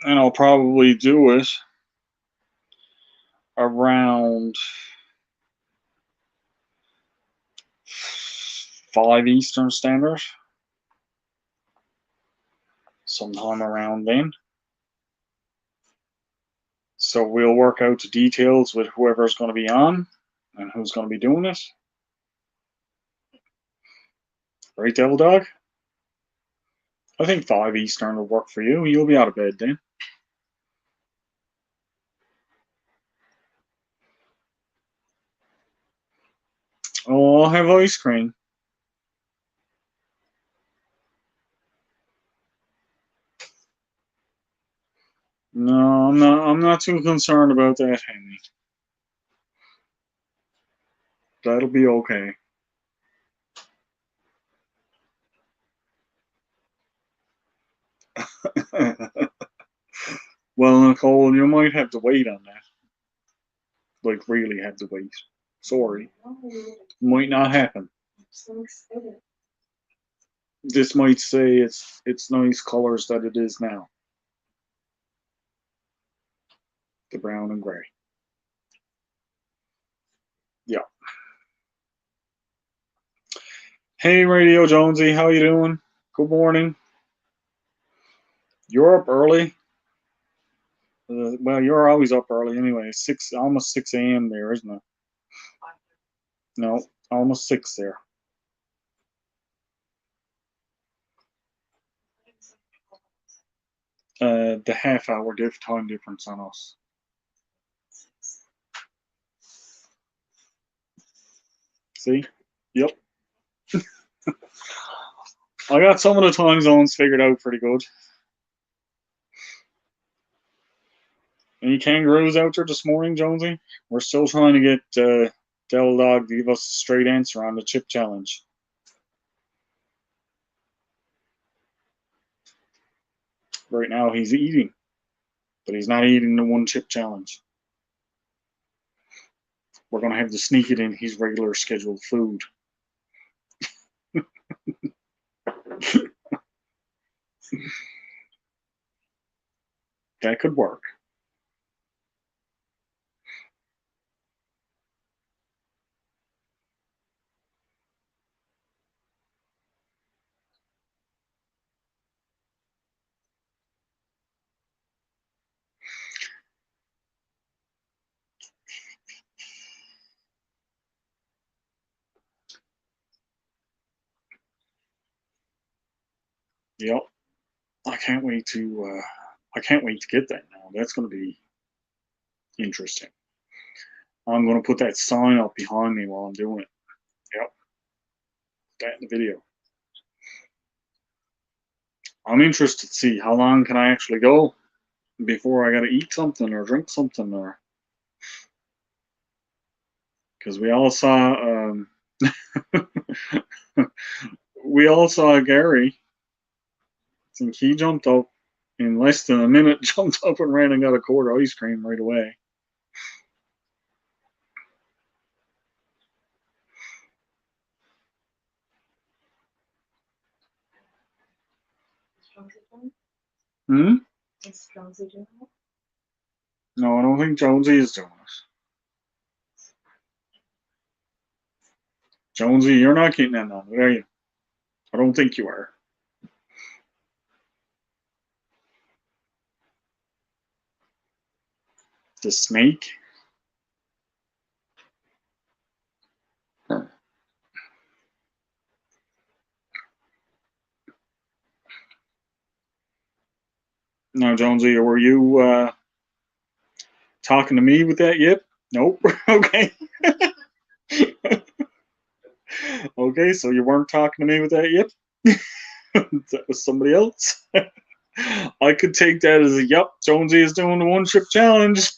And I'll probably do it around 5 Eastern Standard. Sometime around then. So we'll work out the details with whoever's going to be on and who's going to be doing it. Right, Devil Dog? I think 5 Eastern will work for you. You'll be out of bed then. Oh, I'll have ice cream. No, I'm not too concerned about that, Henry. That'll be okay. Well, Nicole, you might have to wait on that. Like, really have to wait. Sorry. Might not happen. I'm so excited. This might say it's nice colors that it is now. The brown and gray. Yeah. Hey, Radio Jonesy, how you doing? Good morning. You're up early. Well, you're always up early anyway. Almost 6 a.m. there, isn't it? No, almost 6 there. The half-hour time difference on us. See? Yep. I got some of the time zones figured out pretty good. Any kangaroos out there this morning, Jonesy? We're still trying to get Devil Dog to give us a straight answer on the chip challenge. Right now he's eating, but he's not eating the one chip challenge. We're going to have to sneak it in his regular scheduled food. That could work. Yep. I can't wait to. I can't wait to get that now. That's going to be interesting. I'm going to put that sign up behind me while I'm doing it. Yep. That in the video. I'm interested to see how long can I actually go before I got to eat something or drink something, or because we all saw we all saw Gary. I think he jumped up in less than a minute, jumped up and ran and got a quart of ice cream right away. Hmm? Is Jonesy doing it? No, I don't think Jonesy is doing it. Jonesy, you're not getting in on it, are you? I don't think you are. The snake? Now, Jonesy, were you talking to me with that yip? Nope. Okay. Okay, so you weren't talking to me with that yip? That was somebody else. I could take that as a yep, Jonesy is doing the one chip challenge.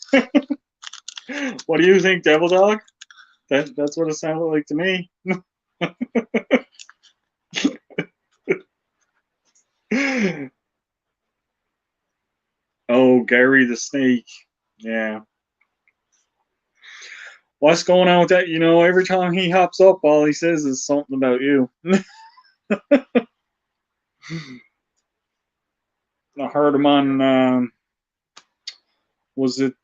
What do you think, Devil Dog? That's what it sounded like to me. Oh, Gary the Snake. Yeah. What's going on with that? You know, every time he hops up, all he says is something about you. I heard him on, was it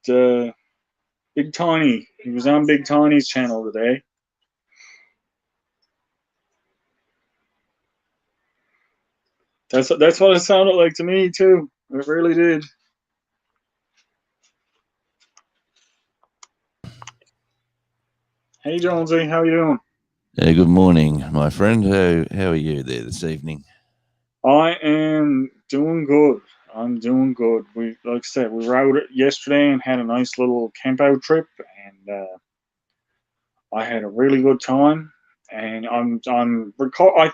Big Tawny? He was on Big Tawny's channel today. That's what it sounded like to me too. It really did. Hey Jonesy, how you doing? Hey, good morning, my friend. How are you there this evening? I am doing good. I'm doing good. We, like I said, we were out yesterday and had a nice little camp out trip, and I had a really good time. And I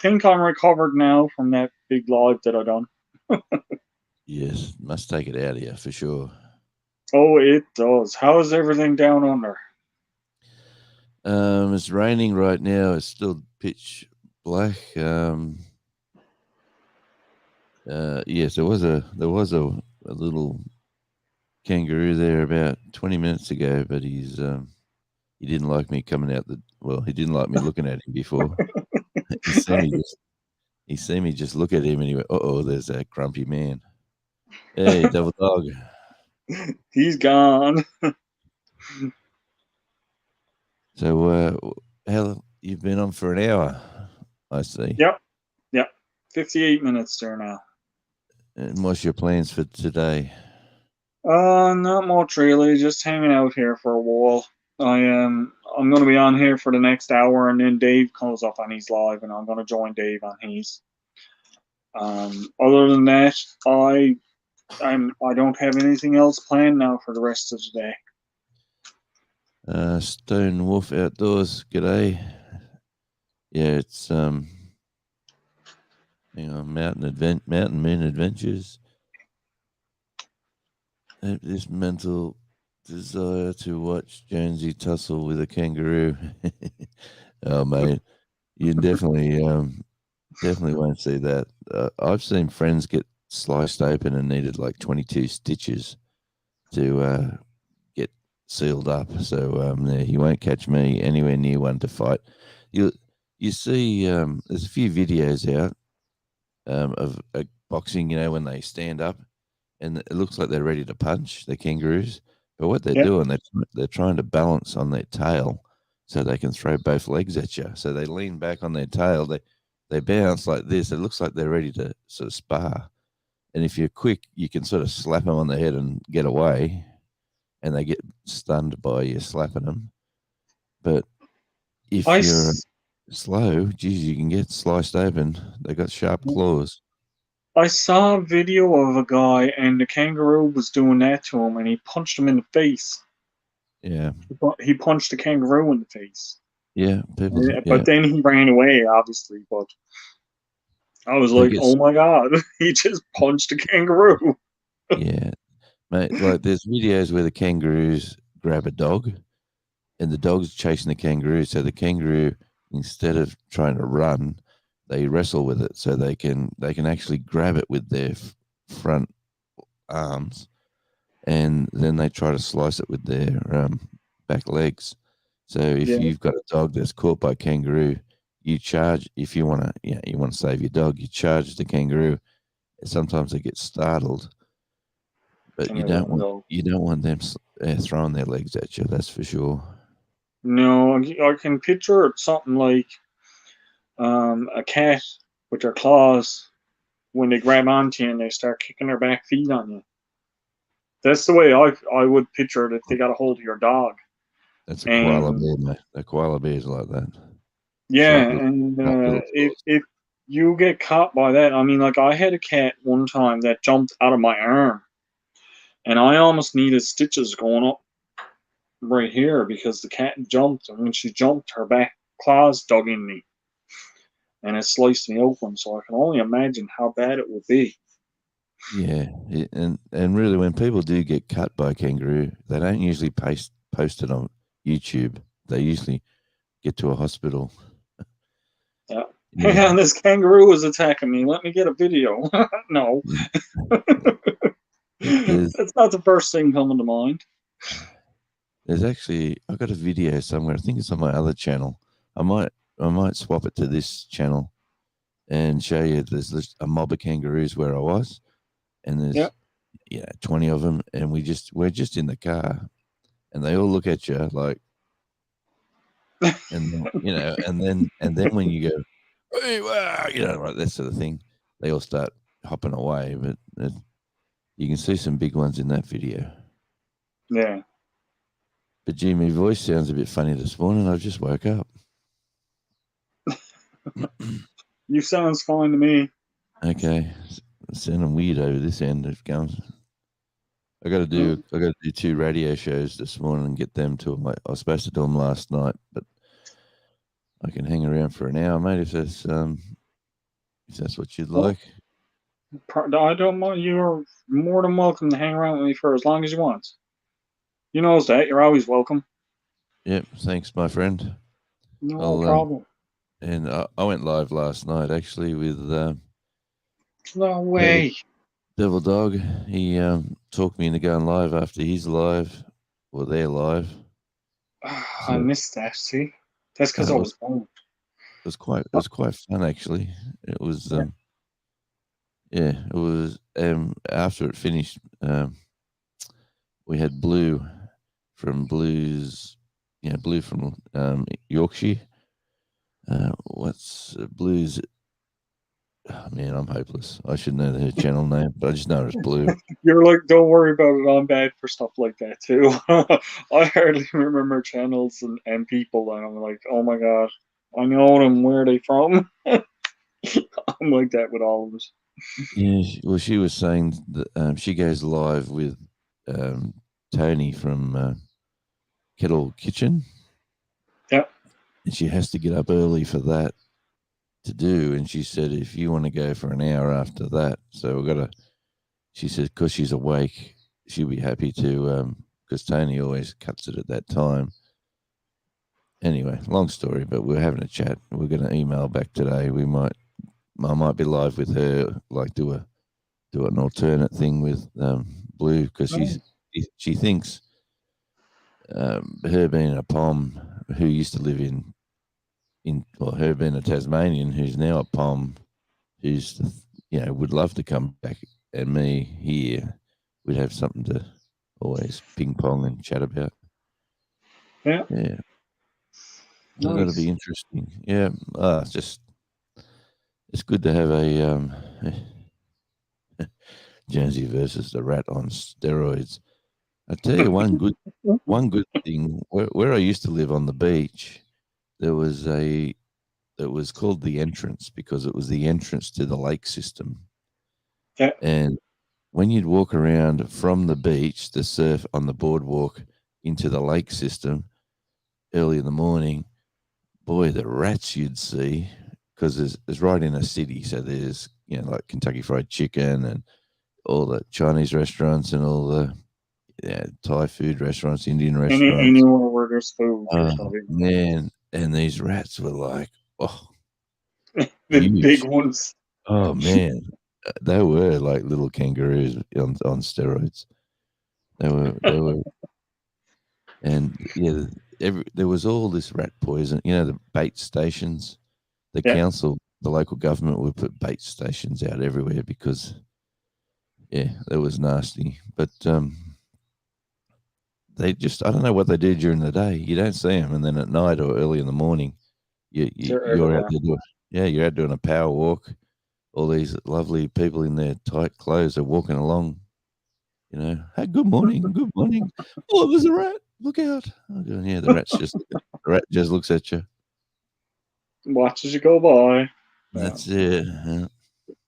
think I'm recovered now from that big live that I done. Yes, must take it out of you for sure. Oh, it does. How is everything down under? It's raining right now. It's still pitch black. Yes, there was a little kangaroo there about 20 minutes ago, but he didn't like me coming out he didn't like me looking at him before. he seen me just look at him and he went, "Uh-oh, there's that grumpy man." Hey, Devil Dog. He's gone. So, how you've been on for an hour? I see. Yep. 58 minutes there now. And what's your plans for today? Not much really. Just hanging out here for a while. I'm going to be on here for the next hour, and then Dave comes up on his live, and I'm going to join Dave on his. Other than that, I don't have anything else planned now for the rest of the day. Stone Wolf Outdoors. G'day. Yeah, it's Mountain Moon Adventures. This mental desire to watch Jonesy tussle with a kangaroo. Oh mate, you definitely won't see that. I've seen friends get sliced open and needed like 22 stitches to get sealed up. So he won't catch me anywhere near one to fight. You see, there's a few videos out of boxing. You know, when they stand up and it looks like they're ready to punch the kangaroos, but what they're doing, they're trying to balance on their tail so they can throw both legs at you. So they lean back on their tail. They bounce like this. It looks like they're ready to sort of spar. And if you're quick, you can sort of slap them on the head and get away, and they get stunned by you slapping them. But if you're slow, geez, you can get sliced open. They got sharp claws. I saw a video of a guy and the kangaroo was doing that to him and he punched him in the face. Yeah, He punched the kangaroo in the face. yeah, people, yeah, But then he ran away, obviously. But I was they like, get, oh my God, he just punched a kangaroo. yeah, mate. Like there's videos where the kangaroos grab a dog, and the dog's chasing the kangaroo. So the kangaroo, instead of trying to run, they wrestle with it, so they can actually grab it with their front arms, and then they try to slice it with their back legs. So if Yeah. you've got a dog that's caught by a kangaroo, you charge. If you want to, you want to save your dog, you charge the kangaroo. Sometimes they get startled, but And I don't know. you don't want them throwing their legs at you. That's for sure. No, I can picture it something like a cat with their claws when they grab onto you and they start kicking their back feet on you. That's the way I would picture it if they got a hold of your dog. That's a koala And bear, mate. A koala bear is like that. yeah, Sharp little, and sharp little if claws. you get caught by that, I mean, like I had a cat one time that jumped out of my arm, and I almost needed stitches going up right here because the cat jumped, and when she jumped, her back claws dug in me, and it sliced me open. So I can only imagine how bad it would be. Yeah, and really, when people do get cut by a kangaroo, they don't usually post it on YouTube. They usually get to a hospital. Yeah. Yeah, And this kangaroo is attacking me. Let me get a video. No, yeah. There's that's not the first thing coming to mind. there's actually I got a video somewhere. I think it's on my other channel. I might swap it to this channel and show you. There's a mob of kangaroos where I was, and Yeah. there's 20 of them, and we're just in the car, and they all look at you like, and and then when you go, hey, wow, like that sort of thing, they all start hopping away. But you can see some big ones in that video. Yeah. But gee, my voice sounds a bit funny this morning. I just woke up. You sounds fine to me. Okay, sounding weird over this end of guns. I got to do 2 radio shows this morning and get them to them. I was supposed to do them last night, but I can hang around for an hour, mate, if that's what you'd Well, like. I don't mind. You're more than welcome to hang around with me for as long as you want. You knows that. You're always welcome. Yep, thanks, my friend. No I'll problem. and I went live last night actually with No Devil, way. Devil Dog. He talked me into going live after he's live, or they're live. I So missed that. See, that's because I it was home. was quite fun actually. It was it was after it finished, we had Blue from Blue from Yorkshire. What's Blue's? Oh, man, I'm hopeless. I should know her channel name, but I just know it's Blue. You're like, don't worry about it. I'm bad for stuff like that too. I hardly remember channels and people, and I'm like, oh my god, I know them. Where are they from? I'm like that with all of us. Yeah, well, she was saying that she goes live with Tony from Kettle Kitchen, Yeah. and she has to get up early for that to do. And she said, if you want to go for an hour after that, so we've got to. She said, because she's awake, she'll be happy to. Because Tony always cuts it at that time. Anyway, long story, but we're having a chat. We're going to email back today. I might be live with her, like do an alternate thing with Blue, because she thinks her being a Pom who used to live her being a Tasmanian who's now a Pom who's would love to come back, and me here, we'd have something to always ping pong and chat about. Yeah. Yeah. So that'll be interesting. Yeah. It's good to have a Jonesy versus the Rat on steroids. I tell you one good thing. Where I used to live on the beach, there was it was called the entrance because it was the entrance to the lake system. Yeah. And when you'd walk around from the beach, the surf on the boardwalk into the lake system early in the morning, boy, the rats you'd see, because it's right in a city. So there's, like Kentucky Fried Chicken and all the Chinese restaurants and all the Thai food restaurants, Indian restaurants. Anywhere where there's food, there's Oh, gonna be man. And these rats were like, oh, the big huge. ones. Oh, man. They were like little kangaroos on steroids. They were, and yeah, there was all this rat poison. The bait stations. The Yeah. council, the local government would put bait stations out everywhere because, that was nasty. But they just, I don't know what they do during the day. You don't see them, and then at night or early in the morning, They're you're out everywhere. there you're out doing a power walk. All these lovely people in their tight clothes are walking along. Hey, good morning, good morning. Oh, there's a rat. Look out! I'm going, yeah, the rat just looks at you. Watch as you go by. That's it.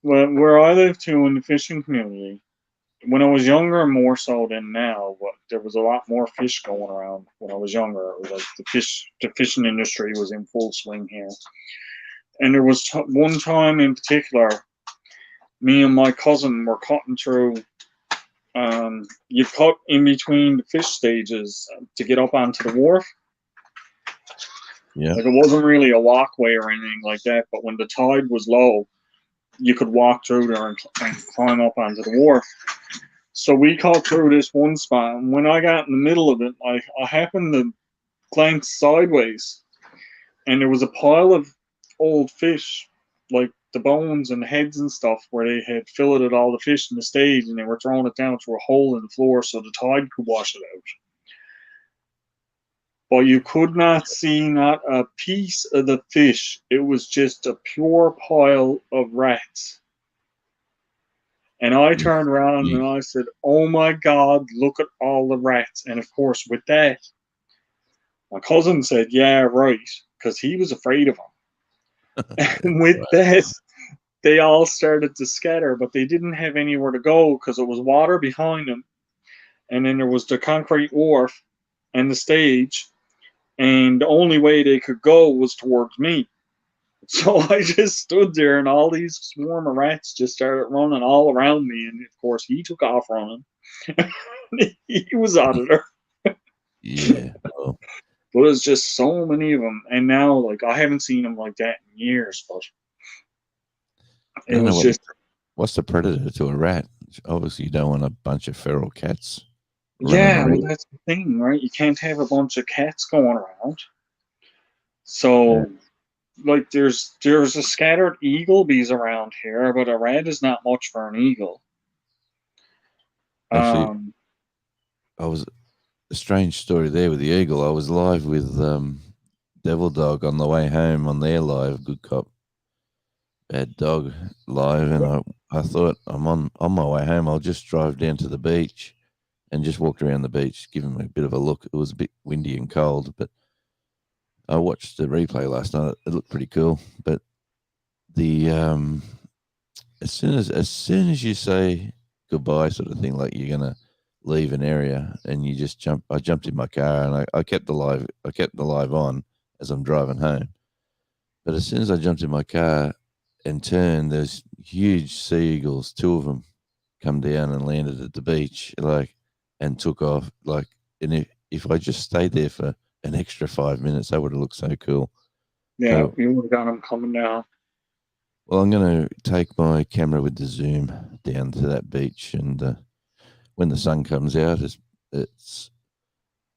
Well, where I live too in the fishing community, when I was younger, more so than now, but there was a lot more fish going around when I was younger. It was like the fishing industry was in full swing here. And there was one time in particular, me and my cousin were cutting through. You cut in between the fish stages to get up onto the wharf. Yeah. Like it wasn't really a walkway or anything like that, but when the tide was low, you could walk through there and climb up onto the wharf. So we cut through this one spot, and when I got in the middle of it, I happened to glance sideways, and there was a pile of old fish, like the bones and heads and stuff, where they had filleted all the fish in the stage, and they were throwing it down through a hole in the floor so the tide could wash it out. But you could not see not a piece of the fish. It was just a pure pile of rats. And I turned around and I said, "Oh my God, look at all the rats." And of course, with that, my cousin said, "Yeah, right," because he was afraid of them. And with that, they all started to scatter, but they didn't have anywhere to go because it was water behind them. And then there was the concrete wharf and the stage. And the only way they could go was towards me. So I just stood there, and all these swarm of rats just started running all around me. And of course, he took off running. He was out of there. Yeah. Oh. But there's just so many of them. And now, like, I haven't seen them like that in years. But it was just. What's the predator to a rat? Obviously, you don't want a bunch of feral cats. Yeah, well, that's the thing, right? You can't have a bunch of cats going around. So. Like there's a scattered eagle bees around here, but a rat is not much for an eagle. Actually, I was a strange story there with the eagle. I was live with Devil Dog on the way home on their live Good Cop Bad Dog live, and I thought I'm on my way home. I'll just drive down to the beach and just walked around the beach, give him a bit of a look. It was a bit windy and cold, but I watched the replay last night. It looked pretty cool, but the as soon as you say goodbye, sort of thing, like you're gonna leave an area, and you just I jumped in my car, and I kept the live on as I'm driving home. But as soon as I jumped in my car and turned, there's huge sea eagles, 2 of them, come down and landed at the beach, and took off. And if I just stayed there for an extra 5 minutes, that would have looked so cool. Yeah, so, you would have got them coming down. Well, I'm going to take my camera with the zoom down to that beach, and when the sun comes out, it's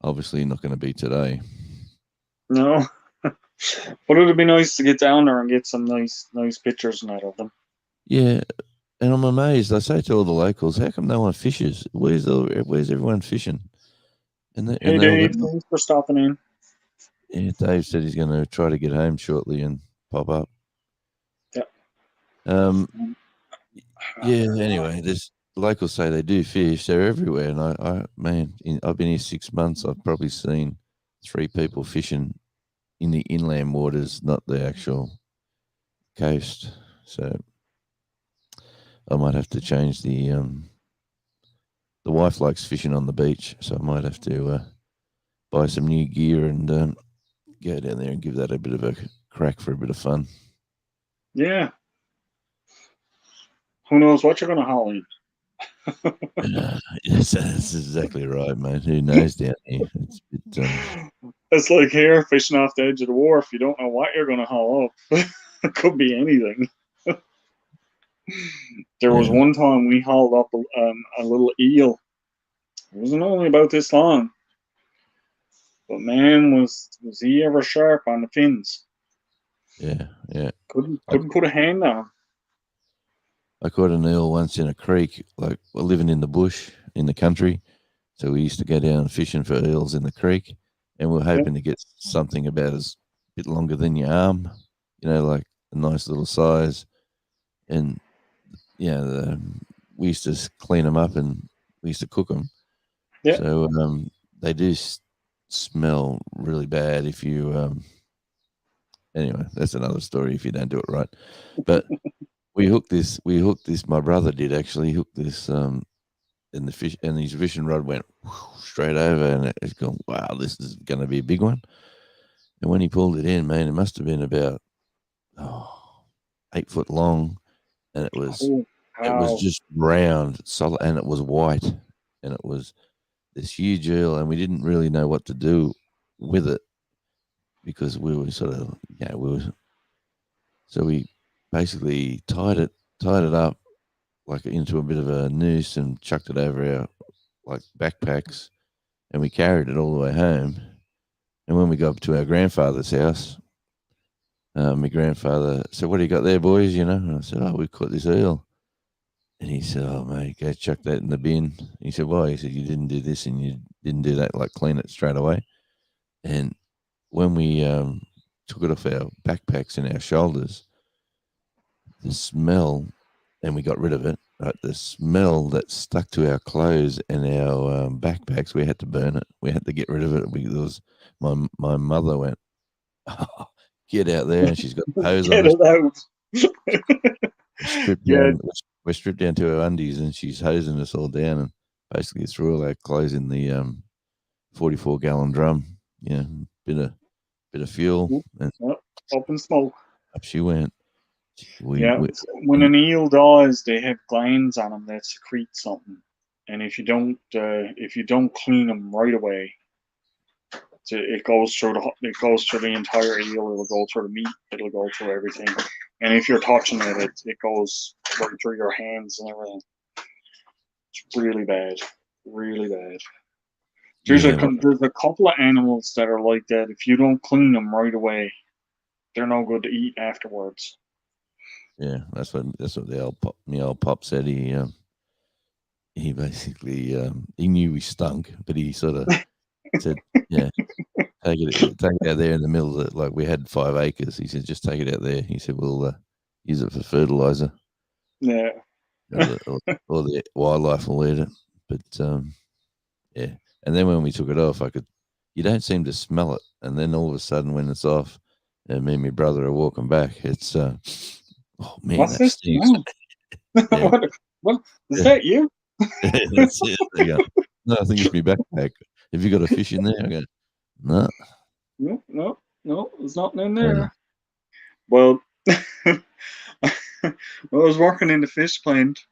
obviously not going to be today. No, but it'd be nice to get down there and get some nice pictures and that of them. Yeah, and I'm amazed. I say to all the locals, "How come no one fishes? Where's everyone fishing?" Hey, Dave, thanks for stopping in. Yeah, Dave said he's going to try to get home shortly and pop up. Yeah. Yeah. Anyway, there's locals say they do fish. They're everywhere, and I've been here 6 months. I've probably seen 3 people fishing in the inland waters, not the actual coast. So I might have to change the wife likes fishing on the beach, so I might have to buy some new gear and go down there and give that a bit of a crack for a bit of fun. Yeah. Who knows what you're going to haul in? Yes, that's exactly right, mate. Who knows down here? It's a bit, It's like here fishing off the edge of the wharf. You don't know what you're going to haul up. It could be anything. There was Yeah. one time we hauled up a little eel. It wasn't only about this long, but man, was he ever sharp on the fins? yeah, yeah. Couldn't put a hand on. I caught an eel once in a creek, like we're living in the bush in the country. So we used to go down fishing for eels in the creek, and we're hoping to get something about as bit longer than your arm, like a nice little size. And yeah, we used to clean them up and we used to cook them. Yeah. So they do smell really bad if you. Anyway, that's another story if you don't do it right. But we hooked this. My brother did actually hook this. And the fish and his fishing rod went straight over, and it's gone. Wow, this is going to be a big one. And when he pulled it in, man, it must have been about 8 foot long, and it was just round, solid, and it was white, and it was this huge eel, and we didn't really know what to do with it because we were sort of so we basically tied it up like into a bit of a noose and chucked it over our like backpacks, and we carried it all the way home. And when we got up to our grandfather's house, my grandfather said, "What do you got there, boys?" And I said, "Oh, we caught this eel." And he said, "Oh, mate, go chuck that in the bin." He said, "Why?" He said, "You didn't do this and you didn't do that, like clean it straight away." And when we took it off our backpacks and our shoulders, the smell, and we got rid of it, right? The smell that stuck to our clothes and our backpacks, we had to burn it. We had to get rid of it because my mother went, "Oh, get out there," and she's got the hose Get on us. it out. We're stripped down to our undies, and she's hosing us all down, and basically threw all our clothes in the 44-gallon drum. Bit of fuel, and Up in smoke. up she went. When an eel dies, they have glands on them that secrete something, and if you don't clean them right away, it goes through the entire eel. It'll go through the meat. It'll go through everything. And if you're touching it, it goes right through your hands and everything. It's really bad, really bad. There's a couple of animals that are like that. If you don't clean them right away, they're no good to eat afterwards. Yeah, that's what the old pop said. He basically he knew we stunk, but he sort of said, "Yeah, take it out there in the middle of it. Like we had 5 acres." He said, "Just take it out there." He said, "We'll use it for fertilizer." Yeah. or the wildlife will eat it. But yeah. And then when we took it off, you don't seem to smell it. And then all of a sudden, when it's off, and me and my brother are walking back, it's oh man, What's that this? stinks. Yeah. What is that? You? That's it. I go, "No, I think it's my backpack. Have you got a fish in there?" I go, "No." No, there's nothing in there. Well, I was working in the fish plant.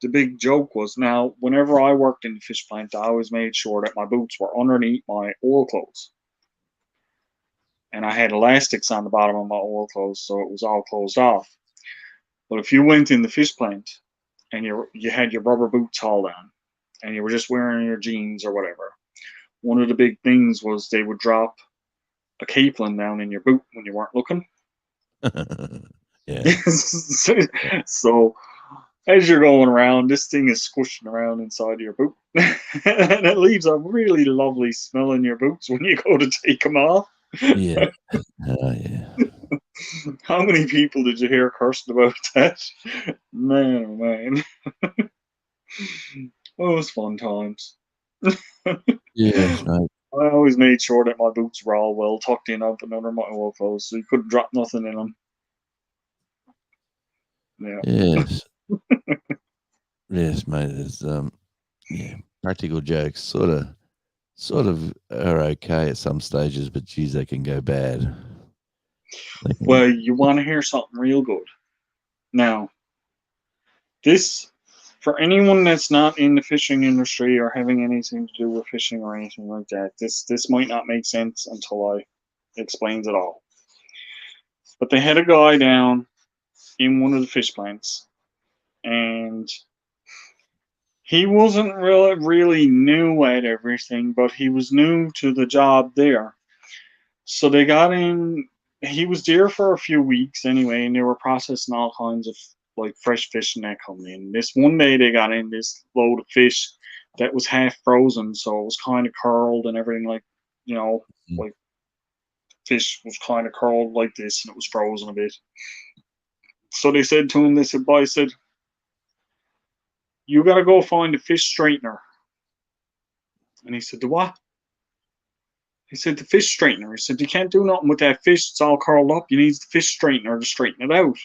The big joke was now, whenever I worked in the fish plant, I always made sure that my boots were underneath my oil clothes. And I had elastics on the bottom of my oil clothes, so it was all closed off. But if you went in the fish plant and you had your rubber boots hauled on, and you were just wearing your jeans or whatever, one of the big things was they would drop a capelin down in your boot when you weren't looking. Yeah. So as you're going around, this thing is squishing around inside your boot, and it leaves a really lovely smell in your boots when you go to take them off. Yeah. Yeah. How many people did you hear cursing about that? Man, oh man. Oh, it was fun times. Yeah. No, I always made sure that my boots were all well tucked in up and under my oil clothes, so you couldn't drop nothing in them. Yeah. Yes. Yes, mate. It's yeah, practical jokes sort of are okay at some stages, but geez, they can go bad. They can, Well, you want to hear something real good. Now, this, for anyone that's not in the fishing industry or having anything to do with fishing or anything like that, this might not make sense until I explains it all. But they had a guy down in one of the fish plants, and he wasn't really new at everything, but he was new to the job there. So they got in. He was there for a few weeks anyway, and they were processing all kinds of like fresh fish and that coming in. This one day they got in this load of fish that was half frozen, so it was kind of curled and everything, like, you know, Mm. like fish was kind of curled like this and it was frozen a bit. So they said to him, they said, "Boy," said, "you got to go find a fish straightener." And he said, "The what?" He said, "The fish straightener." He said, "You can't do nothing with that fish. It's all curled up. You need the fish straightener to straighten it out."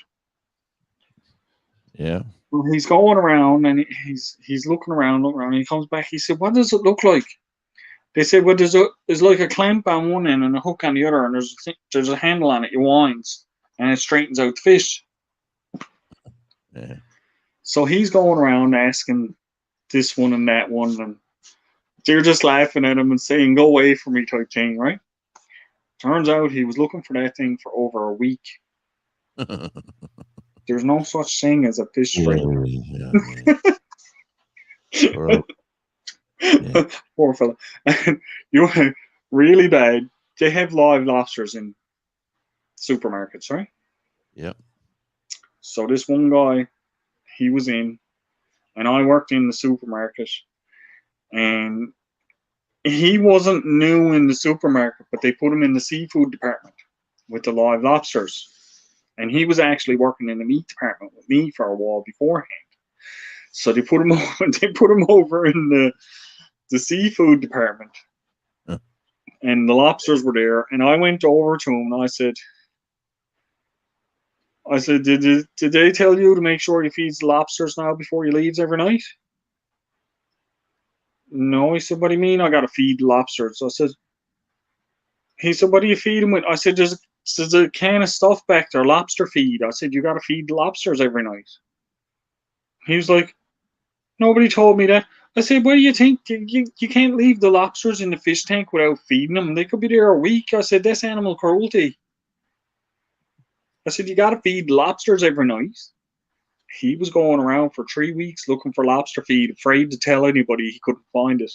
yeah. Well, he's going around and he's looking around, and he comes back. He said, "What does it look like?" They said, "Well, there's like a clamp on one end and a hook on the other, and there's a handle on it. It winds and it straightens out the fish." Yeah. So he's going around asking this one and that one, and they're just laughing at him and saying, "Go away from me," type thing, right? Turns out he was looking for that thing for over a week. There's no such thing as a fish Yeah, straightener. yeah, yeah. Right. Yeah. Poor fella. You want really bad. They have live lobsters in supermarkets, right? Yep. So this one guy, he was in, and I worked in the supermarket, and he wasn't new in the supermarket, but they put him in the seafood department with the live lobsters. And he was actually working in the meat department with me for a while beforehand. So they put him over, they put him over in the seafood department, Huh. and the lobsters were there. And I went over to him and I said, did they tell you to make sure you feed the lobsters now before you leaves every night? No, he said, "What do you mean I got to feed the lobsters?" I said, he said, "What do you feed them with?" I said, there's a can of stuff back there, lobster feed. I said, "You got to feed the lobsters every night." He was like, "Nobody told me that." I said, "What do you think? You can't leave the lobsters in the fish tank without feeding them. They could be there a week." I said, "That's animal cruelty." I said, "You got to feed the lobsters every night." He was going around for 3 weeks looking for lobster feed, afraid to tell anybody he couldn't find it.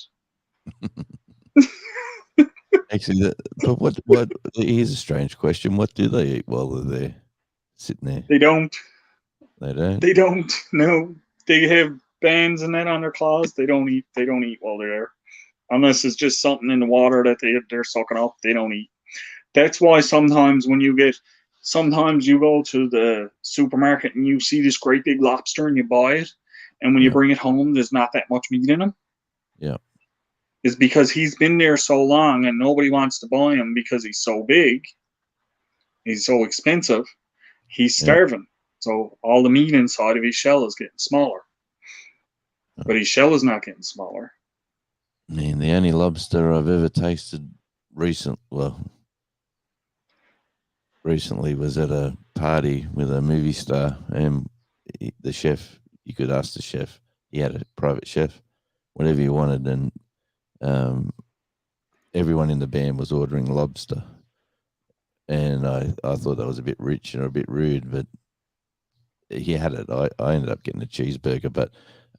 Actually, but what? Here's a strange question. What do they eat while they're there, sitting there? They don't. They don't. They don't. No. They have bands and that on their claws. They don't eat. They don't eat while they're there, unless it's just something in the water that they're sucking up. They don't eat. That's why sometimes sometimes you go to the supermarket and you see this great big lobster and you buy it, and when you Yeah. bring it home, there's not that much meat in him. Yeah. Is because he's been there so long and nobody wants to buy him because he's so big, he's so expensive, he's Yeah. starving. So all the meat inside of his shell is getting smaller, but his shell is not getting smaller. Man, the only lobster I've ever tasted recently was at a party with a movie star, and the chef. You could ask the chef. He had a private chef, whatever you wanted, and everyone in the band was ordering lobster. And I thought that was a bit rich and a bit rude, but he had it. I ended up getting a cheeseburger, but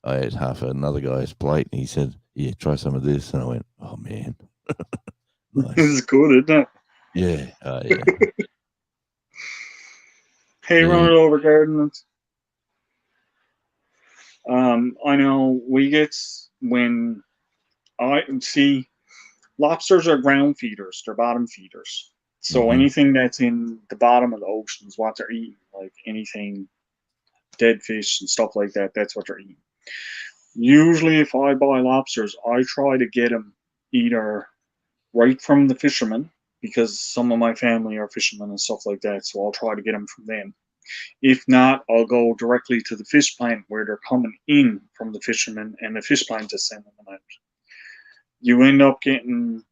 I had half another guy's plate, and he said, "Yeah, try some of this." And I went, "Oh man, nice." It's good, isn't it? Yeah, yeah, Hey, run yeah. it over, Garden. I know we get when I see lobsters are ground feeders, they're bottom feeders. So Mhm. anything that's in the bottom of the ocean is what they're eating, like anything dead fish and stuff like that. That's what they're eating. Usually, if I buy lobsters, I try to get them either right from the fishermen because some of my family are fishermen and stuff like that. So I'll try to get them from them. If not, I'll go directly to the fish plant where they're coming in from the fishermen, and the fish plant is sending them out. You end up getting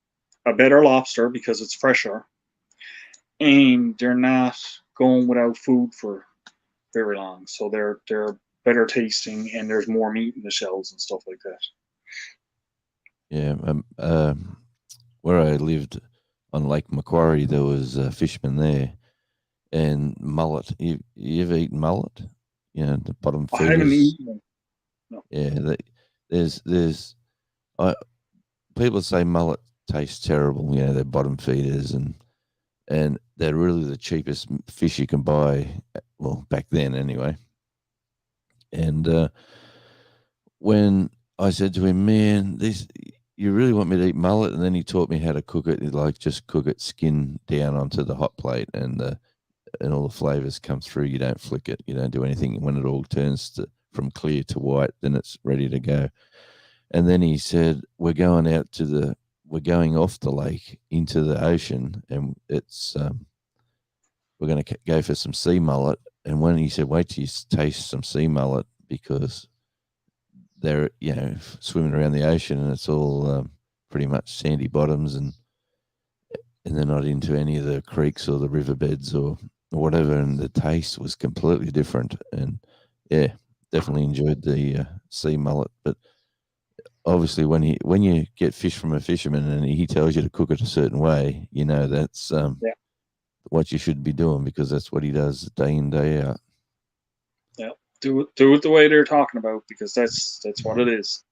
a better lobster because it's fresher, and they're not going without food for very long, so they're better tasting, and there's more meat in the shells and stuff like that. Yeah, where I lived on Lake Macquarie, there was a fisherman there, and mullet. You ever eaten mullet? You know, the bottom I haven't feeders. eaten them. No. Yeah, there's people say mullet tastes terrible. You know, they're bottom feeders, and they're really the cheapest fish you can buy. Well, back then anyway. And when I said to him, "Man, this you really want me to eat mullet?" And then he taught me how to cook it. Like just cook it skin down onto the hot plate, and all the flavors come through. You don't flick it. You don't do anything. When it all turns from clear to white, then it's ready to go. And then he said, we're going off the lake into the ocean, and it's we're going to go for some sea mullet. And when he said, wait till you taste some sea mullet, because they're, you know, swimming around the ocean, and it's all pretty much sandy bottoms, and they're not into any of the creeks or the riverbeds or whatever, and the taste was completely different. And yeah, definitely enjoyed the sea mullet. But obviously, when you get fish from a fisherman and he tells you to cook it a certain way, you know that's what you should be doing, because that's what he does day in, day out. Yeah, do it the way they're talking about, because that's what it is.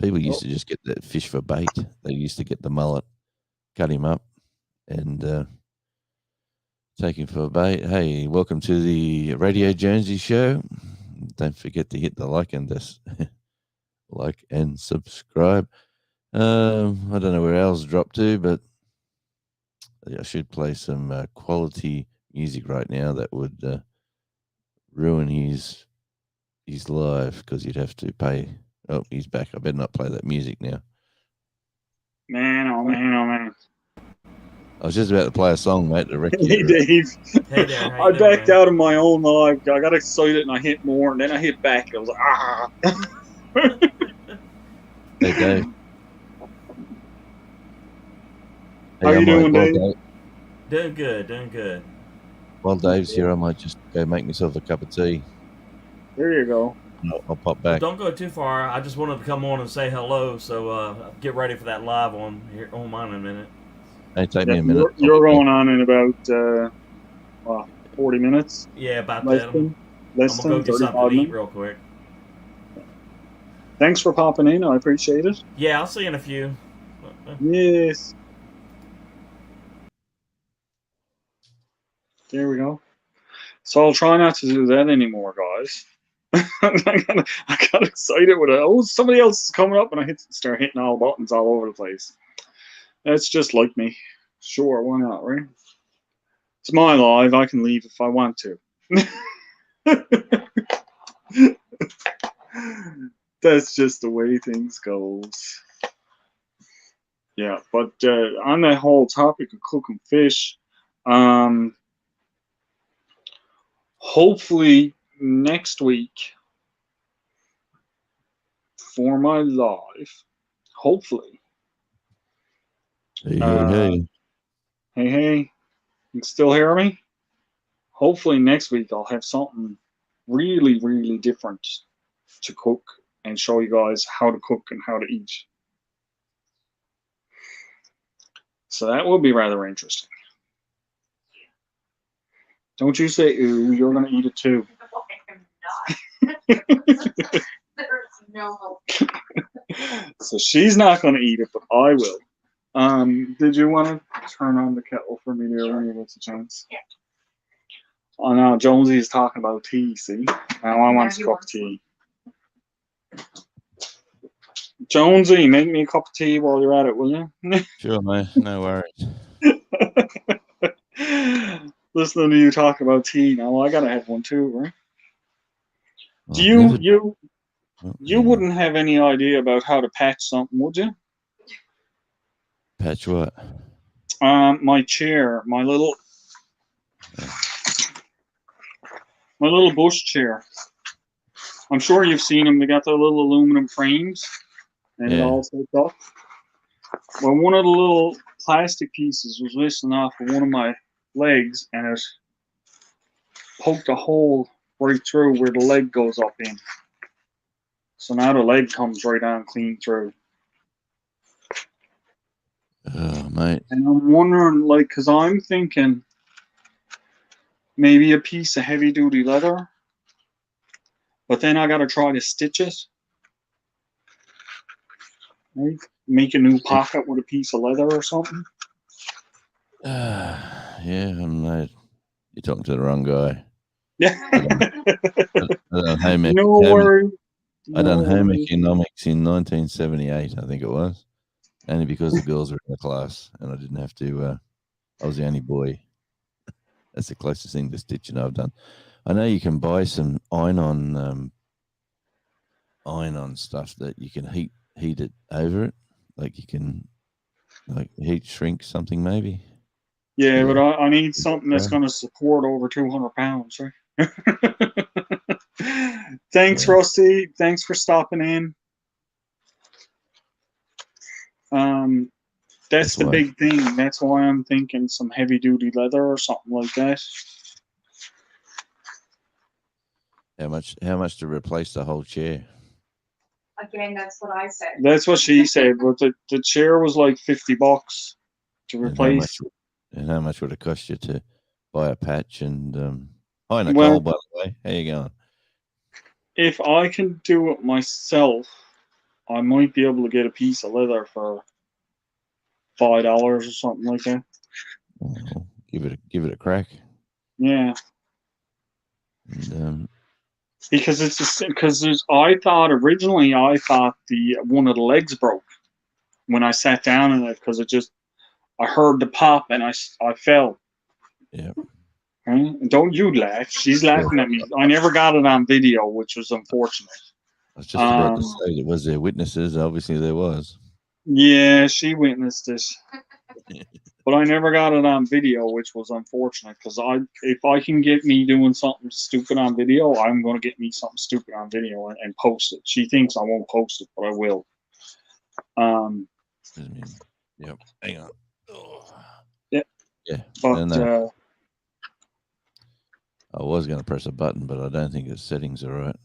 People used to just get that fish for bait. They used to get the mullet, cut him up, and take him for bait. Hey, welcome to the Radio Jonesy Show. Don't forget to hit the like and like and subscribe. I don't know where else dropped to, but I should play some quality music right now that would ruin his live, because you'd have to pay. Oh, he's back. I better not play that music now. Man, oh man, oh man. I was just about to play a song, mate. Hey, Dave. Hey there, how I you doing, backed man? out of my own live. I got excited and I hit more, and then I hit back. And I was like, ah. Hey, Dave. How you doing, Dave? Doing good, doing good. While Dave's here, I might just go make myself a cup of tea. There you go. I'll pop back. Don't go too far. I just wanted to come on and say hello, so get ready for that live on mine in a minute. Hey, take me a minute. You're going on in about 40 minutes. Yeah, about Less that. than I'm gonna go get something to eat minutes. real quick. Thanks for popping in. I appreciate it. Yeah, I'll see you in a few. Yes. There we go. So I'll try not to do that anymore, guys. I got excited with it. Oh, somebody else is coming up, and I start hitting all buttons all over the place. That's just like me. Sure, why not, right? It's my live. I can leave if I want to. That's just the way things goes. Yeah, but on that whole topic of cooking fish, hopefully next week for my live, hopefully. Hey. Hey, you can still hear me? Hopefully next week I'll have something really, really different to cook and show you guys how to cook and how to eat. So that will be rather interesting. Don't you say, ooh, you're going to eat it too. I'm not. There's no hope. So she's not going to eat it, but I will. Did you want to turn on the kettle for me there when you get a chance? Yeah. Oh, now Jonesy is talking about tea, see? Now I want a cup of tea. Jonesy, make me a cup of tea while you're at it, will you? Sure, mate. No worries. Listening to you talk about tea, now I gotta have one too, right? Do you wouldn't have any idea about how to patch something, would you? Patch what? My chair, my little My little bush chair. I'm sure you've seen them. They got the little aluminum frames, and it Yeah. all sets up. Well, one of the little plastic pieces was missing off of one of my legs, and it poked a hole right through where the leg goes up in. So now the leg comes right on clean through. Oh, mate. And I'm wondering, like, because I'm thinking maybe a piece of heavy duty leather, but then I got to try to stitch it. Right? Make a new pocket with a piece of leather or something. Yeah, mate. You're talking to the wrong guy. Yeah. I done home ec- No home- worries. I done No home worries. economics in 1978, I think it was, only because the girls were in the class and I didn't have to. I was the only boy. That's the closest thing to stitching I've done. I know you can buy some iron-on stuff that you can heat it over it, like you can like heat shrink something maybe. Yeah, Yeah. but I need something that's Yeah. going to support over 200 pounds, right? Thanks, Yeah. Rusty. Thanks for stopping in. That's That's the why. big thing. That's why I'm thinking some heavy duty leather or something like that. How much to replace the whole chair? Again, that's what I said. That's what she said, but the chair was like $50 to And replace. how much would it cost you to buy a patch? And hi Nicole, Well- by the way, how you going? If I can do it myself, I might be able to get a piece of leather for $5 or something like that. Well, give it a crack. Yeah. And, Because I thought originally the one of the legs broke when I sat down in it because I heard the pop and I fell. Yeah. Right? And don't you laugh? She's laughing at me. I never got it on video, which was unfortunate. I was just about to say, that was there witnesses? Obviously, there was. Yeah, she witnessed this, but I never got it on video, which was unfortunate because if I can get me doing something stupid on video, I'm going to get me something stupid on video and post it. She thinks I won't post it, but I will. Yep. Hang on. Oh. Yeah. Yeah. But No. I was going to press a button, but I don't think the settings are right.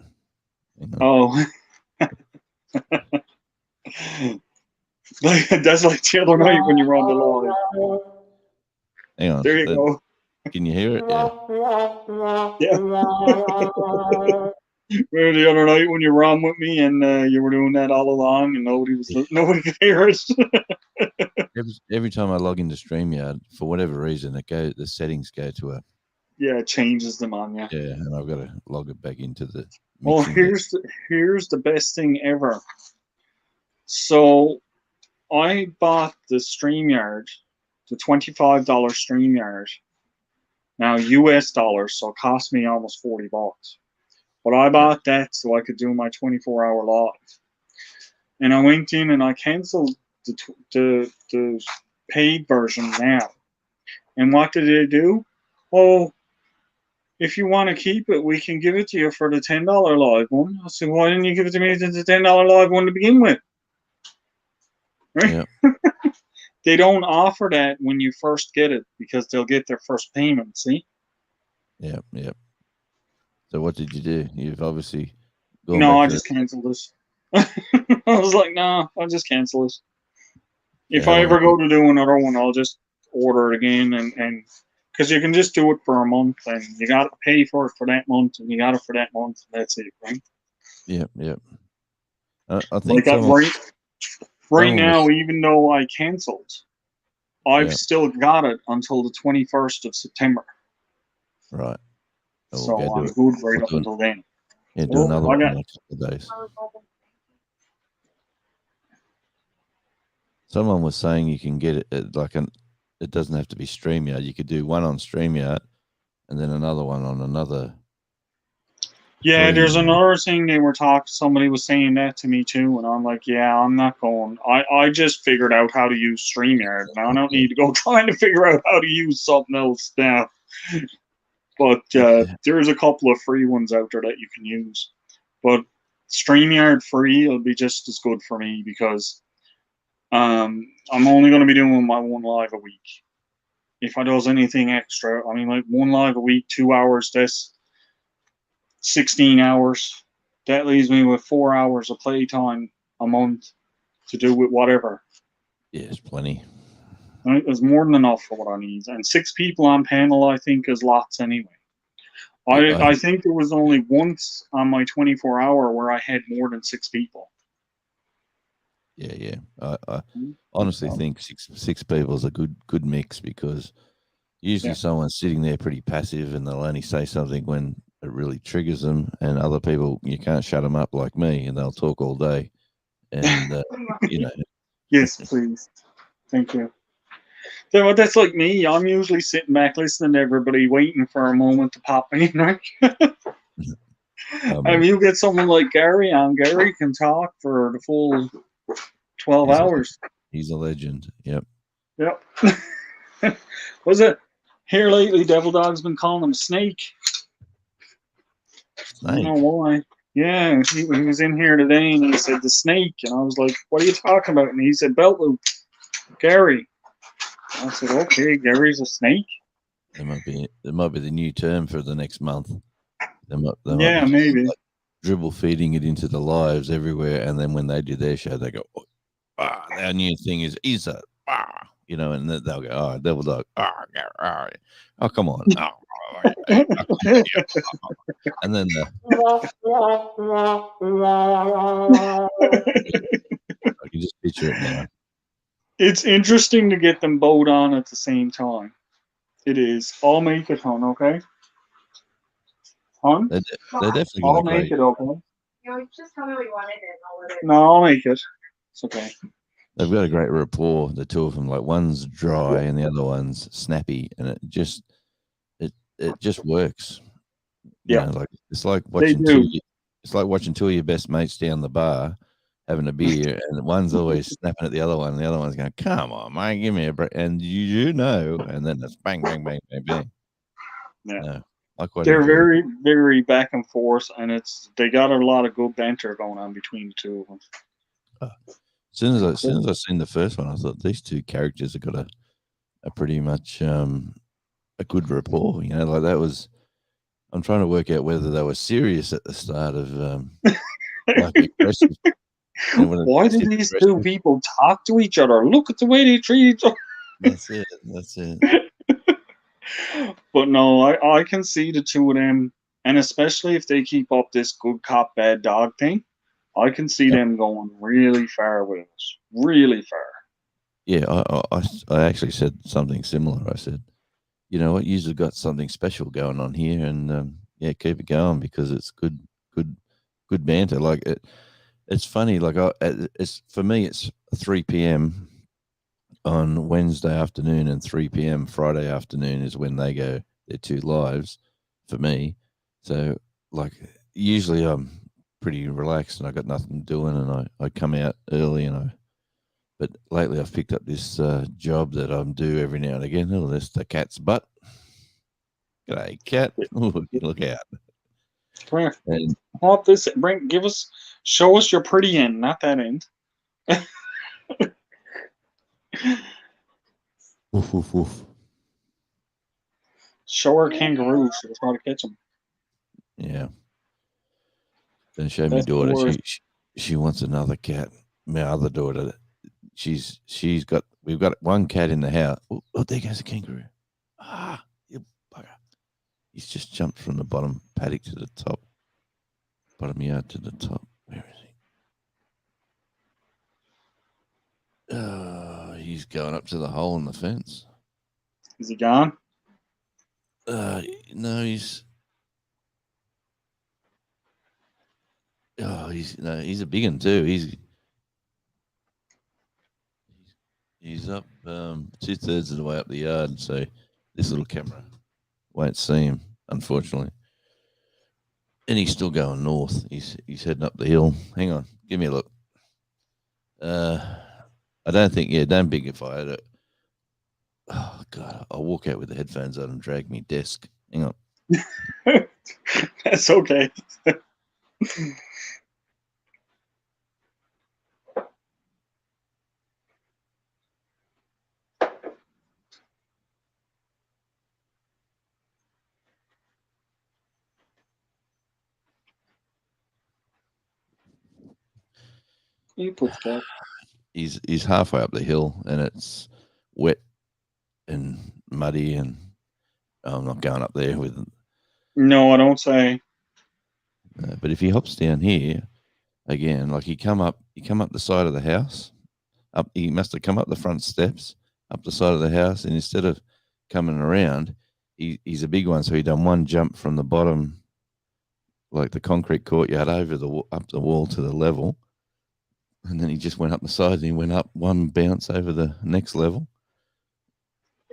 Hang on. oh, that's like the other night when you were on the line. Hang on. There you go. Can you hear it? Yeah. Yeah. Remember the other night when you were on with me and you were doing that all along and nobody could hear us. Every time I log into StreamYard, for whatever reason, the settings go to a Yeah, it changes them on you. yeah, and I've got to log it back into the. Well, here's the best thing ever. So, I bought the StreamYard, the $25 StreamYard. Now US dollars, so it cost me almost $40. But I bought that so I could do my 24-hour live. And I went in and I canceled the paid version now. And what did they do? Oh, if you want to keep it, we can give it to you for the $10 live one. I said, why didn't you give it to me the $10 live one to begin with? Right? Yeah. They don't offer that when you first get it because they'll get their first payment, see? Yep. So what did you do? You've obviously gone No, back I to just canceled this. I was like, no, I'll just cancel this. If Yeah, I ever go to do another one, I'll just order it again and because you can just do it for a month and you got to pay for it for that month and you got it for that month. And that's it, right? Yep. I think Like right someone now, was- even though I canceled, I've Yeah. still got it until the 21st of September. right. Oh, So we'll go I'm do it. good right We'll up do it. until then. Yeah, do Well, another I one got- in a couple of days. Someone was saying you can get it at it doesn't have to be StreamYard. You could do one on StreamYard and then another one on another. Yeah, free- there's another thing they were talking. Somebody was saying that to me too, and I'm like, yeah, I'm not going. I just figured out how to use StreamYard, and I don't need to go trying to figure out how to use something else now. But Yeah. there's a couple of free ones out there that you can use. But StreamYard free will be just as good for me because I'm only going to be doing my one live a week. If I does anything extra, I mean, like one live a week, 2 hours, that's 16 hours. That leaves me with 4 hours of playtime a month to do with whatever. Yeah, it's plenty. Right? There's more than enough for what I need. And 6 people on panel, I think, is lots anyway. Yeah, I think there was only once on my 24-hour where I had more than 6 people. yeah. I honestly think six people is a good mix because usually Yeah. someone's sitting there pretty passive and they'll only say something when it really triggers them, and other people you can't shut them up like me, and they'll talk all day, and you know. Yes, please. Thank you. So that's like me. I'm usually sitting back listening to everybody, waiting for a moment to pop in, right? And you get someone like Gary on. Gary can talk for the full 12 hours. He's a legend. Yep. Yep. Was it here lately? Devil Dog's been calling him Snake. I don't know why. Yeah, he was in here today and he said the snake, and I was like, "What are you talking about?" And he said, "Belt loop, Gary." I said, "Okay, Gary's a snake." It might be the new term for the next month. They might Yeah, be maybe. like dribble feeding it into the lives everywhere, and then when they do their show, they go, our new thing is Isa, you know, and they'll go, "Oh, Devil Dog, oh, come on, and then I can just picture it now. It's interesting to get them both on at the same time. It is. I'll make it, hon, okay? Hon? They definitely got I'll a make great. it, okay? You know, just tell me what you wanted and I'll let it. No, I'll make it. It's okay. They've got a great rapport, the two of them. Like one's dry and the other one's snappy, and it just works. You Yeah. know, like it's like watching do. it's like watching two of your best mates down the bar having a beer, and one's always snapping at the other one, and the other one's going, "Come on, mate, give me a break." And you know, and then it's bang, bang, bang, bang, bang. Yeah. No, I quite They're enjoy it. very, very back and forth, and they got a lot of good banter going on between the two of them. As soon as I seen the first one, I thought these two characters have got a pretty much a good rapport. You know, like that was. I'm trying to work out whether they were serious at the start of like aggressive. You know, Why do these two people talk to each other? Look at the way they treat each other. That's it. That's it. But no, I can see the two of them, and especially if they keep up this good cop, bad dog thing, I can see them going really far with us. Really far. Yeah, I actually said something similar. I said, you know what, you've got something special going on here, and yeah, keep it going because it's good banter. Like it's funny. Like it's for me, it's 3 p.m. on Wednesday afternoon and 3 p.m. Friday afternoon is when they go their two lives for me. So like usually I'm pretty relaxed and I got nothing doing, and I come out early but lately I've picked up this job that I do every now and again. Oh, that's the cat's butt. G'day, cat. Ooh, look out. Come here. And Pop this. Show us your pretty end, not that end. woof, woof, woof. Show her kangaroo. She was trying to catch him. Yeah. Then show me That's the daughter. worst. She wants another cat. My other daughter. We've got one cat in the house. Oh, there goes a kangaroo. Ah, you bugger. He's just jumped from the bottom paddock to the top. Bottom yard to the top. Where is he? He's going up to the hole in the fence. Is he gone? No, he's he's a big one too. He's up 2/3 of the way up the yard, so this little camera won't see him, unfortunately. And he's still going north. He's heading up the hill. Hang on, give me a look. I don't think. Yeah, don't bigify it. Oh God, I'll walk out with the headphones on and drag me desk. Hang on. That's okay. You put the cat. He's halfway up the hill and it's wet and muddy, and I'm not going up there with. No, I don't say. But if he hops down here again, like he come up the side of the house. He must have come up the front steps, up the side of the house, and instead of coming around, he's a big one, so he done one jump from the bottom, like the concrete courtyard, up the wall to the level, and then he just went up the side and he went up one bounce over the next level.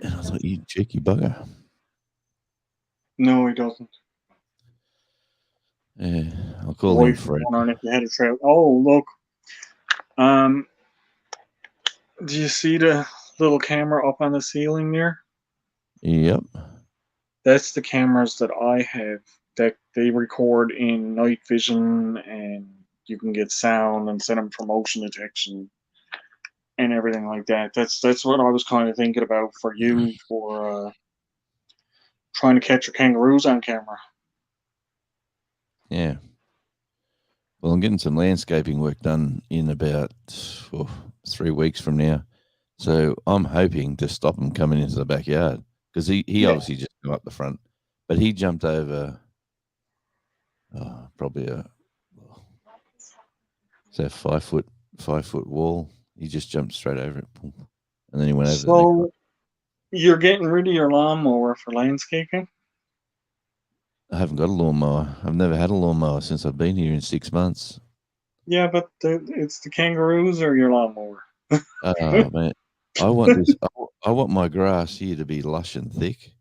And I thought, you cheeky bugger. No, he doesn't. Yeah, I'll call Boy, him Fred. if you had a trail. Oh, look. Do you see the little camera up on the ceiling there? Yep. That's the cameras that I have. That they record in night vision, and you can get sound and send them for motion detection and everything like that. That's what I was kind of thinking about for you for trying to catch your kangaroos on camera. Yeah. Well, I'm getting some landscaping work done in about 3 weeks from now. So I'm hoping to stop him coming into the backyard, because he obviously just come up the front, but he jumped over probably a 5 foot wall. He just jumped straight over it, and then he went over the next one. So you're getting rid of your lawnmower for landscaping? I haven't got a lawnmower. I've never had a lawnmower since I've been here in 6 months. Yeah, but it's the kangaroos or your lawnmower. Oh man, I want this. I want my grass here to be lush and thick.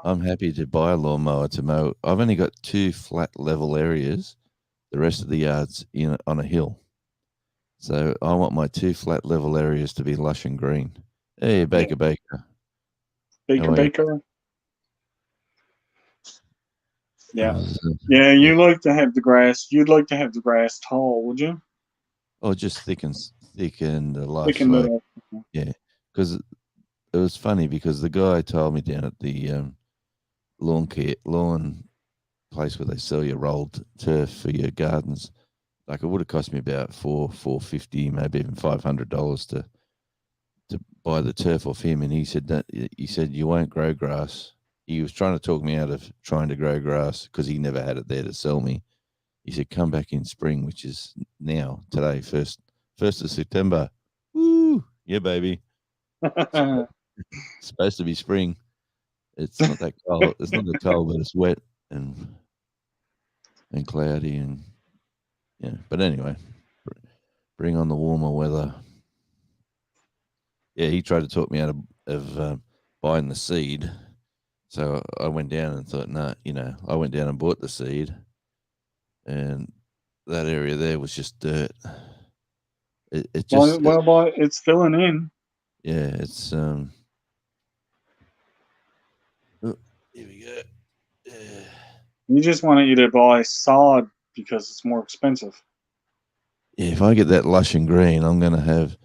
I'm happy to buy a lawnmower to mow. I've only got 2 flat level areas. The rest of the yard's on a hill. So I want my 2 flat level areas to be lush and green. Hey, Baker. Baker. How are you? Yeah. Yeah, you like to have the grass. You'd like to have the grass tall, would you? Oh, just thick and lush. Thicken it up. Yeah, because it was funny because the guy told me down at the lawn place where they sell you rolled turf for your gardens, like it would have cost me about $450, maybe even $500 to buy the turf off him, and he said you won't grow grass. He was trying to talk me out of trying to grow grass because he never had it there to sell me. He said, come back in spring, which is now, today, 1st of September. Woo! Yeah, baby. It's supposed to be spring. It's not that cold. It's not that cold, but it's wet and cloudy and yeah. But anyway, bring on the warmer weather. Yeah, he tried to talk me out of buying the seed. So I went down and thought, I went down and bought the seed, and that area there was just dirt. It just well, it's filling in. Yeah, it's oh, here we go. You just want you to buy sod because it's more expensive. Yeah, if I get that lush and green, I'm gonna have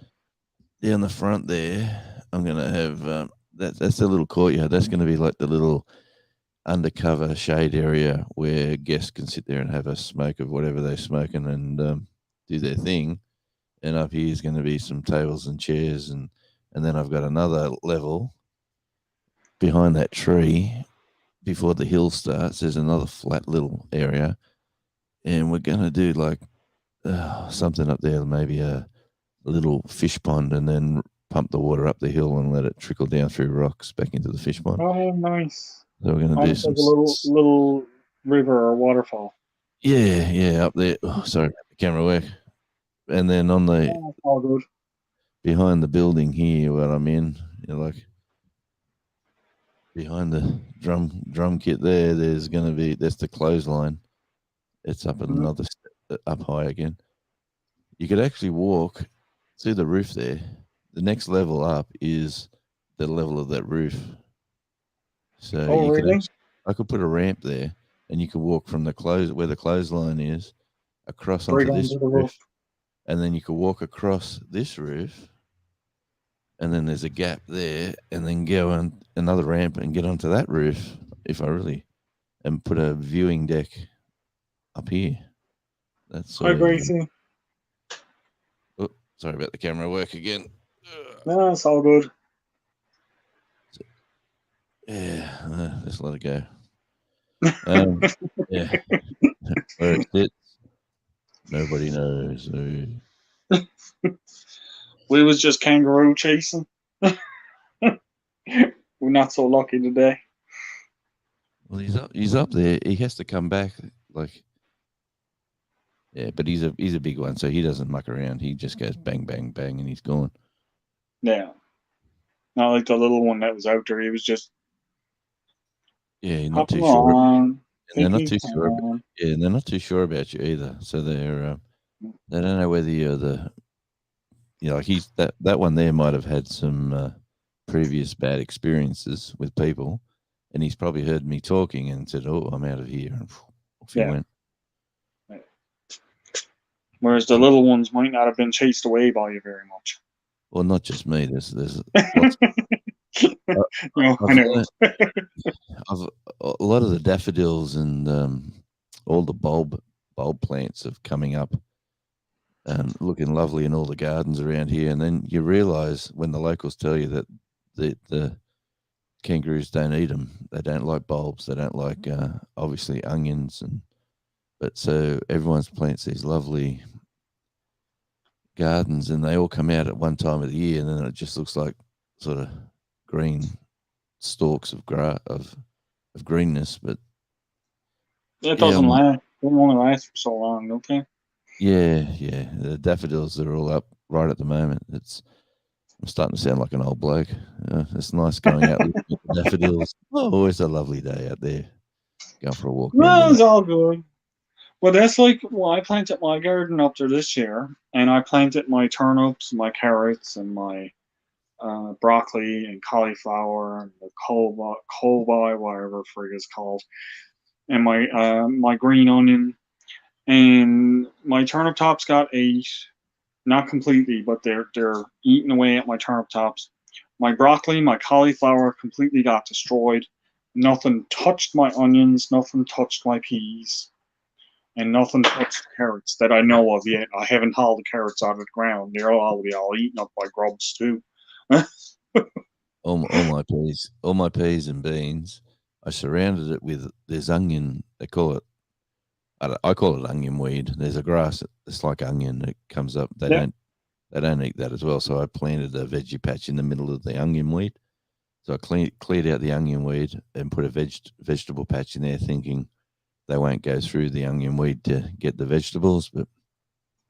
down the front there. I'm gonna have that's the little courtyard. That's gonna be like the little undercover shade area where guests can sit there and have a smoke of whatever they're smoking and do their thing. And up here is going to be some tables and chairs, and then I've got another level behind that tree before the hill starts. There's another flat little area, and we're going to do like something up there, maybe a little fish pond, and then pump the water up the hill and let it trickle down through rocks back into the fish pond. Oh, nice. So we're going to do some like a little river or waterfall. Yeah, up there. Oh, sorry, the camera work. And then on the all good. Behind the building here, where I'm in, like behind the drum kit there's going to be that's the clothesline. It's up another step, up high again. You could actually walk through the roof there. The next level up is the level of that roof. So really? I could put a ramp there, and you could walk from where the clothesline is across Right onto this onto the roof. roof, and then you could walk across this roof, and then there's a gap there, and then go on another ramp and get onto that roof and put a viewing deck up here. That's Hi, Gracie. Oh, sorry about the camera work again. No, it's all good. Yeah, just let it go. Yeah, where it sits, nobody knows. We was just kangaroo chasing. We're not so lucky today. Well, he's up there. He has to come back, yeah, but he's a big one, so he doesn't muck around. He just goes bang, bang, bang, and he's gone. Yeah. Not like the little one that was out there. He was just Yeah, not too hopping sure. on. And they're not taking too sure. time. Yeah, and they're not too sure about you either. So they don't know whether you're like that one there might have had some previous bad experiences with people, and he's probably heard me talking and said, "Oh, I'm out of here," and off he Yeah. went. Whereas the little ones might not have been chased away by you very much. Well, not just me. There's lots. No, I know. A lot of the daffodils and all the bulb plants are coming up and looking lovely in all the gardens around here. And then you realise when the locals tell you that the kangaroos don't eat them. They don't like bulbs. They don't like obviously onions, but so everyone's plants these lovely gardens, and they all come out at one time of the year, and then it just looks like sort of green stalks of greenness. But It doesn't last. It won't only last for so long, okay? Yeah. The daffodils are all up right at the moment. I'm starting to sound like an old bloke. It's nice going out with the daffodils. Oh, always a lovely day out there. Go for a walk. No, it's all good. Well, that's like, I planted my garden up there this year, and I planted my turnips, my carrots, and my broccoli and cauliflower and the colby, whatever frig is called, and my green onion, and my turnip tops got ate, not completely, but they're eating away at my turnip tops. My broccoli, my cauliflower completely got destroyed. Nothing touched my onions. Nothing touched my peas. And nothing touched carrots that I know of yet. I haven't hauled the carrots out of the ground. They're all eaten up by grubs too. all my peas and beans, I surrounded it with this onion. They call it, I call it onion weed. There's a grass that's like onion that comes up. They don't eat that as well. So I planted a veggie patch in the middle of the onion weed. So I cleared out the onion weed and put a vegetable patch in there, thinking they won't go through the onion weed to get the vegetables. But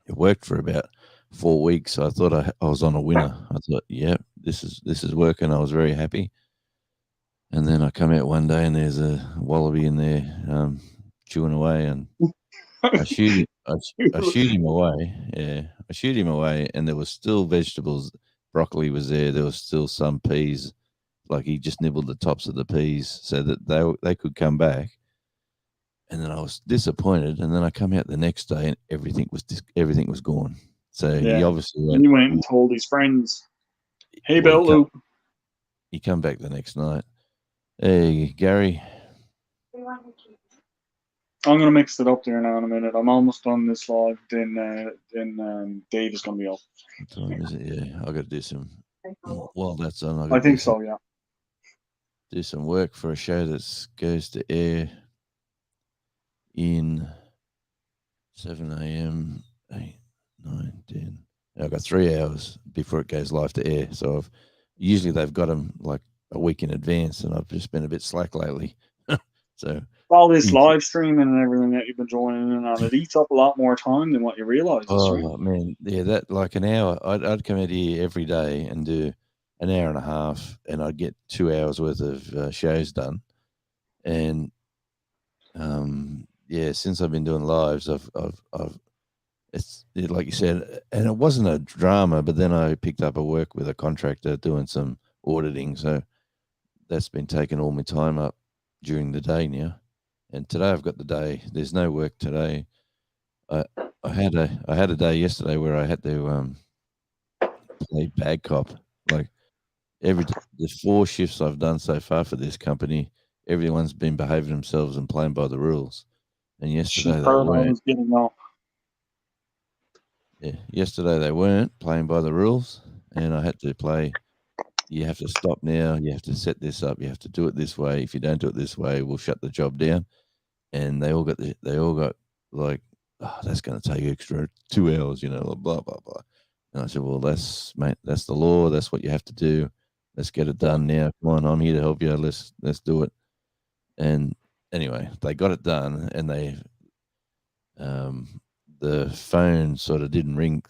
it worked for about 4 weeks. So I thought I was on a winner. I thought, yeah, this is working. I was very happy. And then I come out one day and there's a wallaby in there chewing away, and I shoot him away. Yeah, I shoot him away, and there was still vegetables. Broccoli was there. There was still some peas. Like he just nibbled the tops of the peas so that they could come back. And then I was disappointed. And then I come out the next day, and everything was gone. So he obviously went. He went and told his friends, "Hey, Belt Loop." He come back the next night. Hey, Gary. I'm gonna mix it up there now in a minute. I'm almost done this live. Then Dave is gonna be up. What time is it? Yeah, I got to do some. Well, that's on. I think so. Yeah. Do some work for a show that goes to air in 7 a.m. 8, 9, 10. I've got 3 hours before it goes live to air. So usually they've got them like a week in advance, and I've just been a bit slack lately. So all this live streaming and everything that you've been joining in on, it eats up a lot more time than what you realize. Oh right? Man, yeah, that like an hour. I'd come out here every day and do an hour and a half, and I'd get 2 hours worth of shows done. And since I've been doing lives, I've it's like you said, and it wasn't a drama, but then I picked up a work with a contractor doing some auditing, so that's been taking all my time up. during the day now. And today I've got the day. There's no work today. I had a day yesterday where I had to play bad cop. Like the 4 shifts I've done so far for this company, everyone's been behaving themselves and playing by the rules. And yesterday they weren't. Getting up. Yeah, yesterday they weren't playing by the rules, and I had to play. You have to stop now. You have to set this up. You have to do it this way. If you don't do it this way, we'll shut the job down. And they all got like, oh, that's going to take extra 2 hours, blah blah blah. And I said, well, that's the law. That's what you have to do. Let's get it done now. Come on, I'm here to help you. Let's do it. And anyway, they got it done, and the phone sort of didn't ring.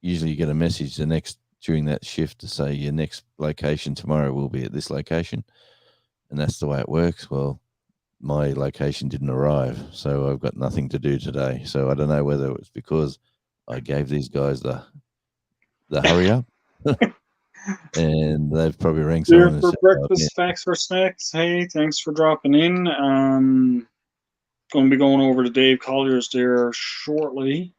Usually, you get a message during that shift to say your next location tomorrow will be at this location, and that's the way it works. Well, my location didn't arrive, so I've got nothing to do today. So I don't know whether it was because I gave these guys the hurry up, and they've probably rang someone Here and for said, breakfast, facts for snacks. Hey, thanks for dropping in. Going to be going over to Dave Collier's there shortly.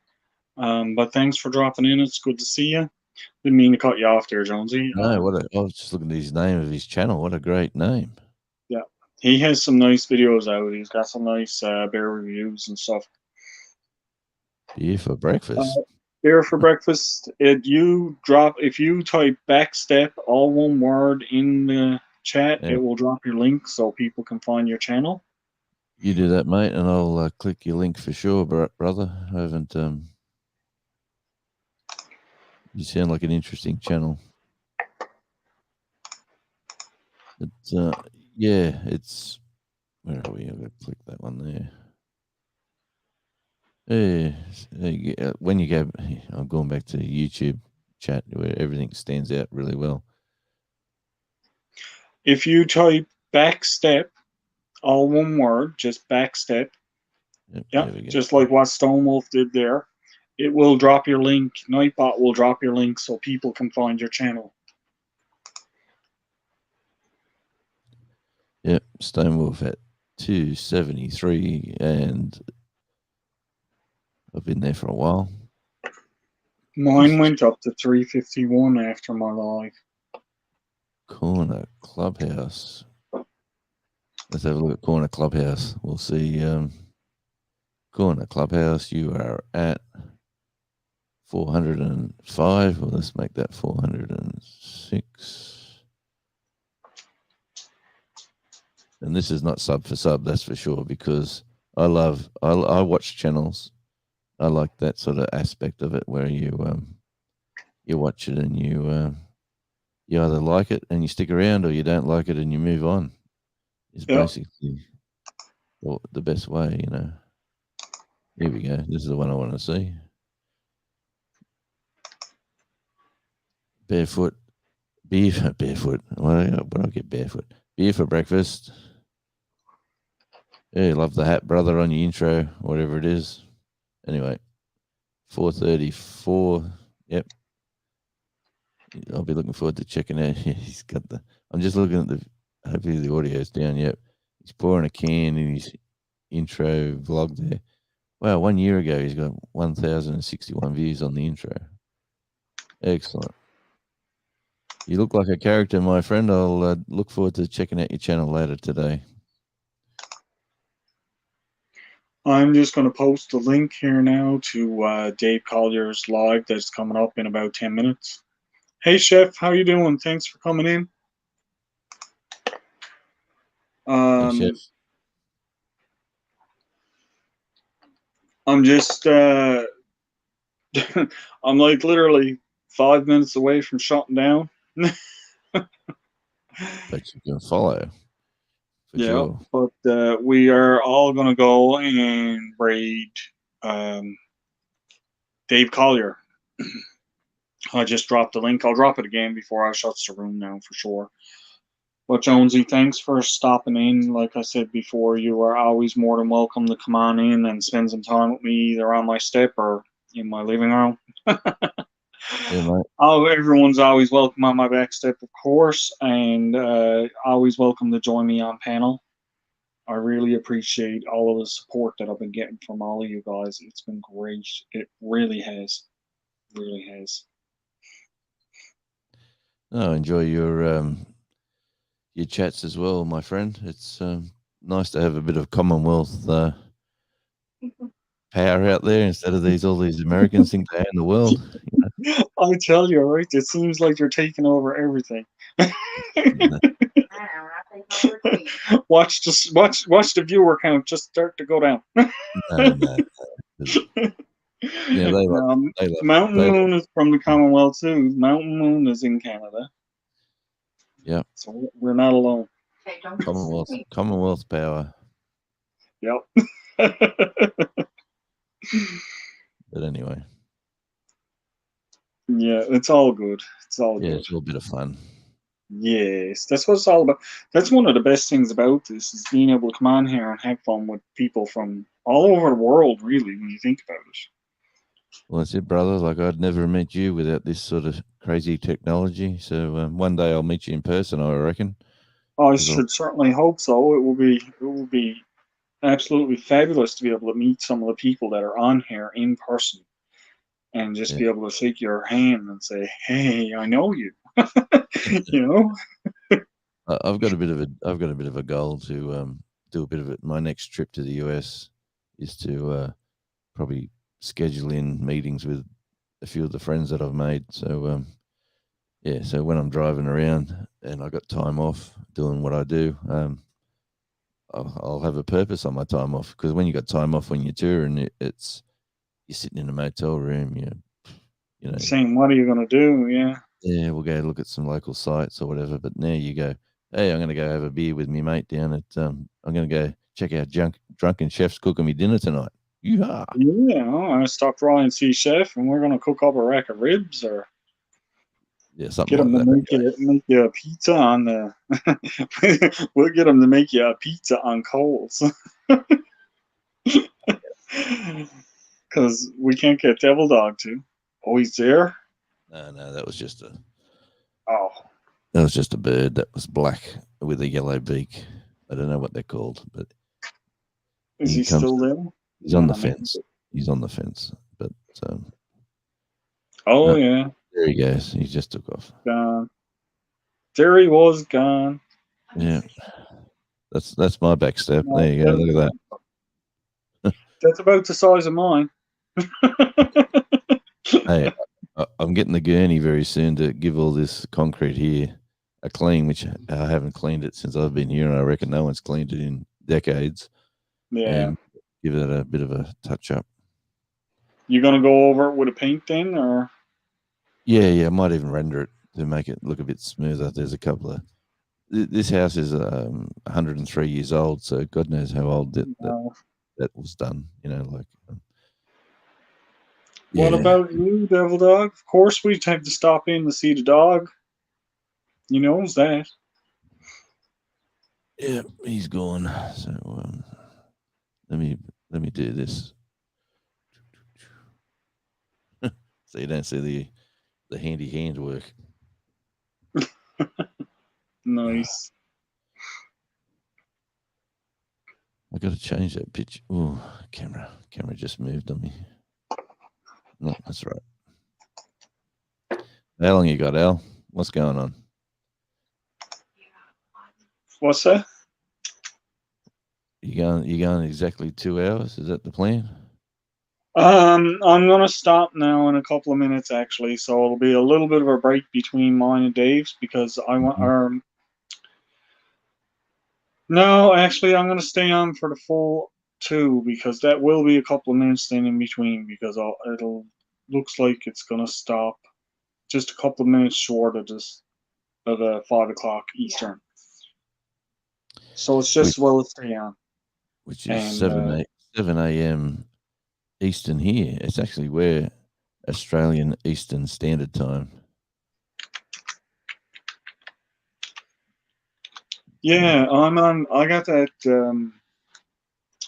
But thanks for dropping in. It's good to see you. Didn't mean to cut you off there, Jonesy. No, I was just looking at his name of his channel. What a great name. Yeah, he has some nice videos out. He's got some nice bear reviews and stuff. Beer for breakfast. Beer for breakfast. If you type backstep, all one word, in the chat, Yeah. it will drop your link so people can find your channel. You do that, mate, and I'll click your link for sure, brother. I haven't. You sound like an interesting channel. It's yeah, it's. Where are we? I'm gonna click that one there. Yeah, when you go, I'm going back to YouTube chat where everything stands out really well. If you type backstep, all one word, just backstep. Yep, Yeah, there we go. just like what Stonewolf did there. It will drop your link. Nightbot will drop your link so people can find your channel. Yep, Stonewolf at 273, and I've been there for a while. Mine went up to 351 after my live. Corner Clubhouse. Let's have a look at Corner Clubhouse. We'll see. Corner Clubhouse, you are at 405. Well, let's make that 406. And this is not sub for sub, that's for sure, because I watch channels. I like that sort of aspect of it where you watch it and you either like it and you stick around, or you don't like it and you move on. Is basically the best way, Here we go. This is the one I want to see. Barefoot. Barefoot. Why do I get barefoot? Beer for breakfast. Yeah, love the hat, brother, on your intro, whatever it is. Anyway, 434. Yep. I'll be looking forward to checking out. He's got I'm just looking at hopefully the audio's down. Yep. He's pouring a can in his intro vlog there. Wow, 1 year ago, he's got 1,061 views on the intro. Excellent. You look like a character, my friend. I'll look forward to checking out your channel later today. I'm just going to post a link here now to Dave Collier's live that's coming up in about 10 minutes. Hey, Chef, how you doing? Thanks for coming in. Hey, Chef. I'm just, I'm like literally 5 minutes away from shutting down. But you can follow. For sure. But we are all going to go and raid Dave Collier. I just dropped the link. I'll drop it again before I shut the room now for sure. But Jonesy, thanks for stopping in. Like I said before, you are always more than welcome to come on in and spend some time with me either on my step or in my living room. Yeah, mate. Everyone's always welcome on my back step, of course, and always welcome to join me on panel. I really appreciate all of the support that I've been getting from all of you guys. It's been great. It really has. Really has. Oh, enjoy your chats as well, my friend. It's nice to have a bit of Commonwealth power out there instead of all these Americans think they own the world. I tell you, right? It seems like you're taking over everything. I think over to you. Watch the viewer count just start to go down. No. Yeah, they love Mountain they love- Moon is from the Commonwealth too. Mountain Moon is in Canada. Yep. So we're not alone. Okay, don't Commonwealth power. Yep. But anyway, Yeah, it's all good. It's all yeah, good. it's all a bit of fun. Yes, that's what it's all about. That's one of the best things about this is being able to come on here and have fun with people from all over the world, really, when you think about it. Well, that's it, brother. Like I'd never met you without this sort of crazy technology. So one day I'll meet you in person, I reckon. I Cause should certainly hope so. It will be absolutely fabulous to be able to meet some of the people that are on here in person and just be able to shake your hand and say, "Hey, I know you." You know? I've got a bit of a goal to do a bit of it. My next trip to the US is to probably schedule in meetings with a few of the friends that I've made. So yeah, so when I'm driving around and I got time off doing what I do, I'll have a purpose on my time off, because when you got time off when you're touring, it's you're sitting in a motel room, you know, Saying, what are you going to do? Yeah. yeah, we'll go look at some local sites or whatever. But now you go, hey, I'm going to go have a beer with me mate down at, I'm going to go check out Drunken Chef's cooking me dinner tonight. Yeehaw. Yeah, I'm going to stop Ryan C. Chef and we're going to cook up a rack of ribs or Yeah, something get like them that. to make you a pizza on the. We'll get them to make you a pizza on coals. Because we can't get Devil Dog to. Oh, he's there? No, that was just a Oh, bird that was black with a yellow beak. I don't know what they're called, but is He he comes still to- there? he's on the Nah, man. fence. He's on the fence. But Oh, No. yeah. there he goes. He just took off. Gone. There he was, gone. Yeah. That's my back step. No, There you go. Look at that. That's about the size of mine. Hey, I'm getting the gurney very soon to give all this concrete here a clean, which I haven't cleaned it since I've been here, and I reckon no one's cleaned it in decades. Yeah. And give it a bit of a touch up. You gonna go over it with a paint then, or? Yeah, I might even render it to make it look a bit smoother. There's a couple of this house is 103 years old, so God knows how old No. that was done. You know, like. What Yeah. about you, Devil Dog? Of course, we'd have to stop in to see the dog. You knows that. Yeah, he's gone. So let me do this. So you don't see the handy handwork. Nice. I got to change that picture. Oh, camera just moved on me. No, that's right. How long you got, Al? What's going on? What's that? You going exactly 2 hours? Is that the plan? I'm gonna stop now in a couple of minutes actually, so it'll be a little bit of a break between mine and Dave's because I want no, actually I'm gonna stay on for the full 2 because that will be a couple of minutes then in between because it'll looks like it's gonna stop just a couple of minutes short of this of 5 o'clock Eastern. So it's just well to stay on. Which is And, 7 a.m. Eastern here. It's actually where Australian Eastern Standard Time. Yeah, I got that.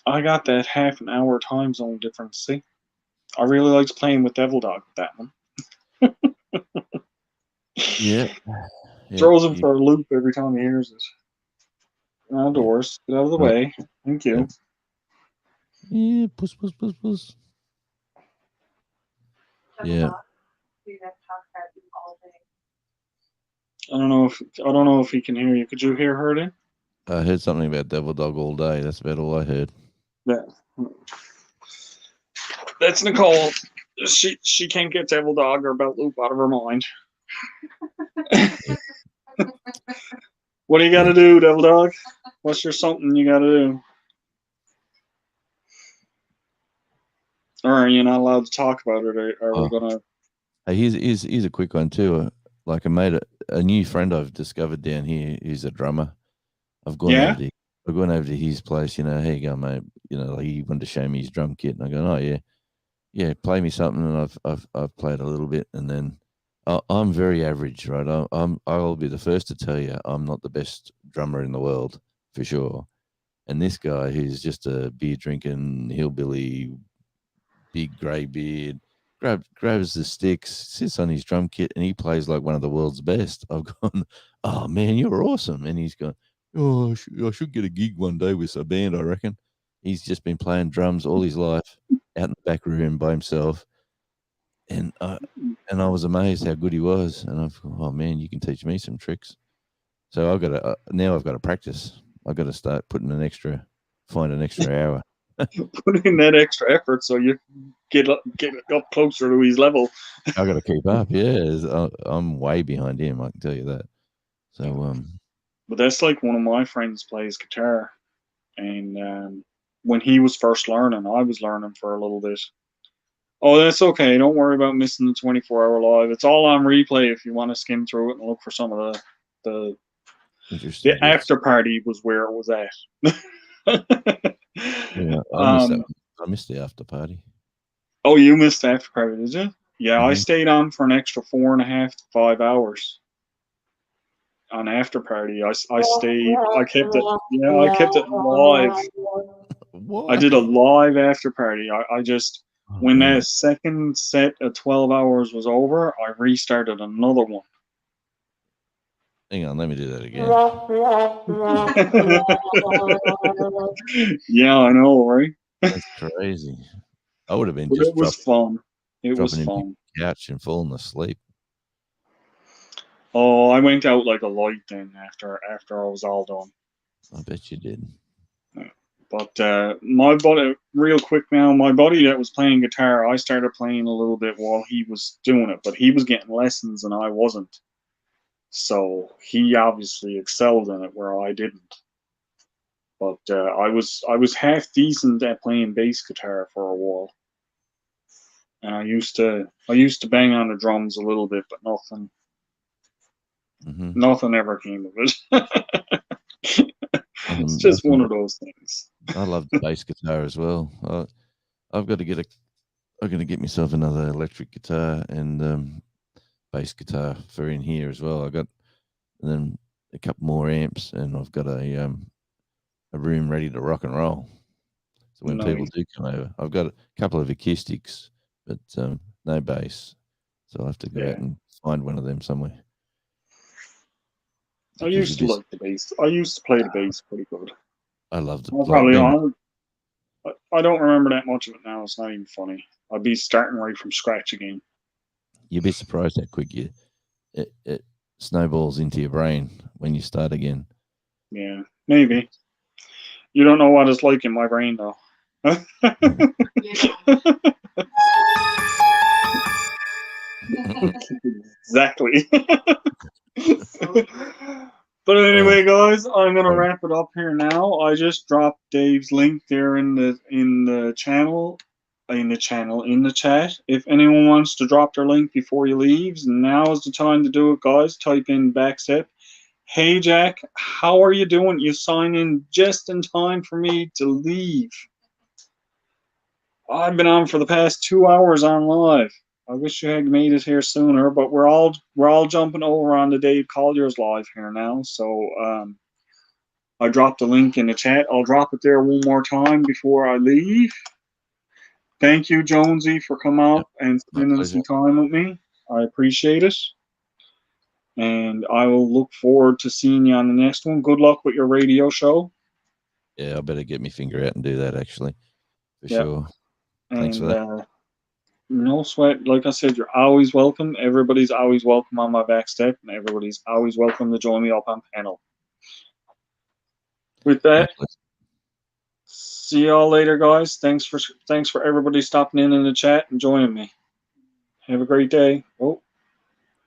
I got that half an hour time zone difference. See, I really liked playing with Devil Dog with that one. Yeah. Throws him for a loop every time he hears it. Outdoors, get out of the way. Thank you. Yeah, puss. Yeah. We have talked about you all day. I don't know if he can hear you. Could you hear her then? I heard something about Devil Dog all day. That's about all I heard. Yeah. That's Nicole. She can't get Devil Dog or Belt Loop out of her mind. What do you got to do, Devil Dog? What's your something you got to do? Or are you not allowed to talk about it? Are we gonna? Hey, here's a quick one too. Like I made a new friend I've discovered down here. He's a drummer. I've gone over to his place. You know, here you go, mate. You know, like he wanted to show me his drum kit, and I go, oh yeah, play me something. And I've played a little bit, and then I'm very average, right? I'll be the first to tell you I'm not the best drummer in the world for sure. And this guy, who's just a beer drinking hillbilly, big grey beard, grabs the sticks, sits on his drum kit, and he plays like one of the world's best. I've gone, oh man, you're awesome. And he's gone, oh, I should get a gig one day with a band, I reckon. He's just been playing drums all his life out in the back room by himself. And I was amazed how good he was. And I've gone, oh man, you can teach me some tricks. So I've got to, now I've got to practice. I've got to start find an extra hour. Put in that extra effort so you get up closer to his level. I got to keep up. Yeah, I'm way behind him. I can tell you that. So, but that's like one of my friends plays guitar, and when he was first learning, I was learning for a little bit. Oh, that's okay. Don't worry about missing the 24-hour live. It's all on replay if you want to skim through it and look for some of the after party was where it was at. Yeah, I missed the after party. Oh, you missed the after party, did you? Yeah, Mm-hmm. I stayed on for an extra 4.5 to 5 hours on after party. I stayed. I kept it. Yeah, I kept it live. What? I did a live after party. I just when that second set of 12 hours was over, I restarted another one. Hang on, let me do that again. Yeah, I know, right? That's crazy. I would have been But it was fun. It was dropping fun. in the couch and falling asleep. Oh, I went out like a light then after I was all done. I bet you did. But my buddy, real quick now, my buddy that was playing guitar, I started playing a little bit while he was doing it, but he was getting lessons and I wasn't. So he obviously excelled in it where I didn't. But I was half decent at playing bass guitar for a while, and I used to bang on the drums a little bit, but nothing ever came of it. It's just one of those things. I love the bass guitar as well. I'm going to get myself another electric guitar and bass guitar for in here as well. And then a couple more amps, and I've got a room ready to rock and roll. So when people do come over, I've got a couple of acoustics, but no bass. So I'll have to go out and find one of them somewhere. I used to like the bass. I used to play the bass pretty good. I loved it. I don't remember that much of it now. It's not even funny. I'd be starting right from scratch again. You'd be surprised how quick it snowballs into your brain when you start again. Yeah, maybe. You don't know what it's like in my brain, though. Exactly. But anyway, guys, I'm gonna wrap it up here now. I just dropped Dave's link there in the chat. If anyone wants to drop their link before you leaves, now is the time to do it, guys. Type in Backstep. Hey Jack, how are you doing? You sign in just in time for me to leave. I've been on for the past 2 hours on live. I wish you had made it here sooner, but we're all jumping over on the Dave Collier's live here now. So I dropped the link in the chat. I'll drop it there one more time before I leave. Thank you, Jonesy, for coming out and spending some time with me. I appreciate it. And I will look forward to seeing you on the next one. Good luck with your radio show. Yeah, I better get my finger out and do that actually. For Yeah. sure. Thanks for And that. no sweat. Like I said, you're always welcome. Everybody's always welcome on my back step, and everybody's always welcome to join me up on panel. With that, Likewise. see y'all later, guys. Thanks for everybody stopping in the chat and joining me. Have a great day. Oh.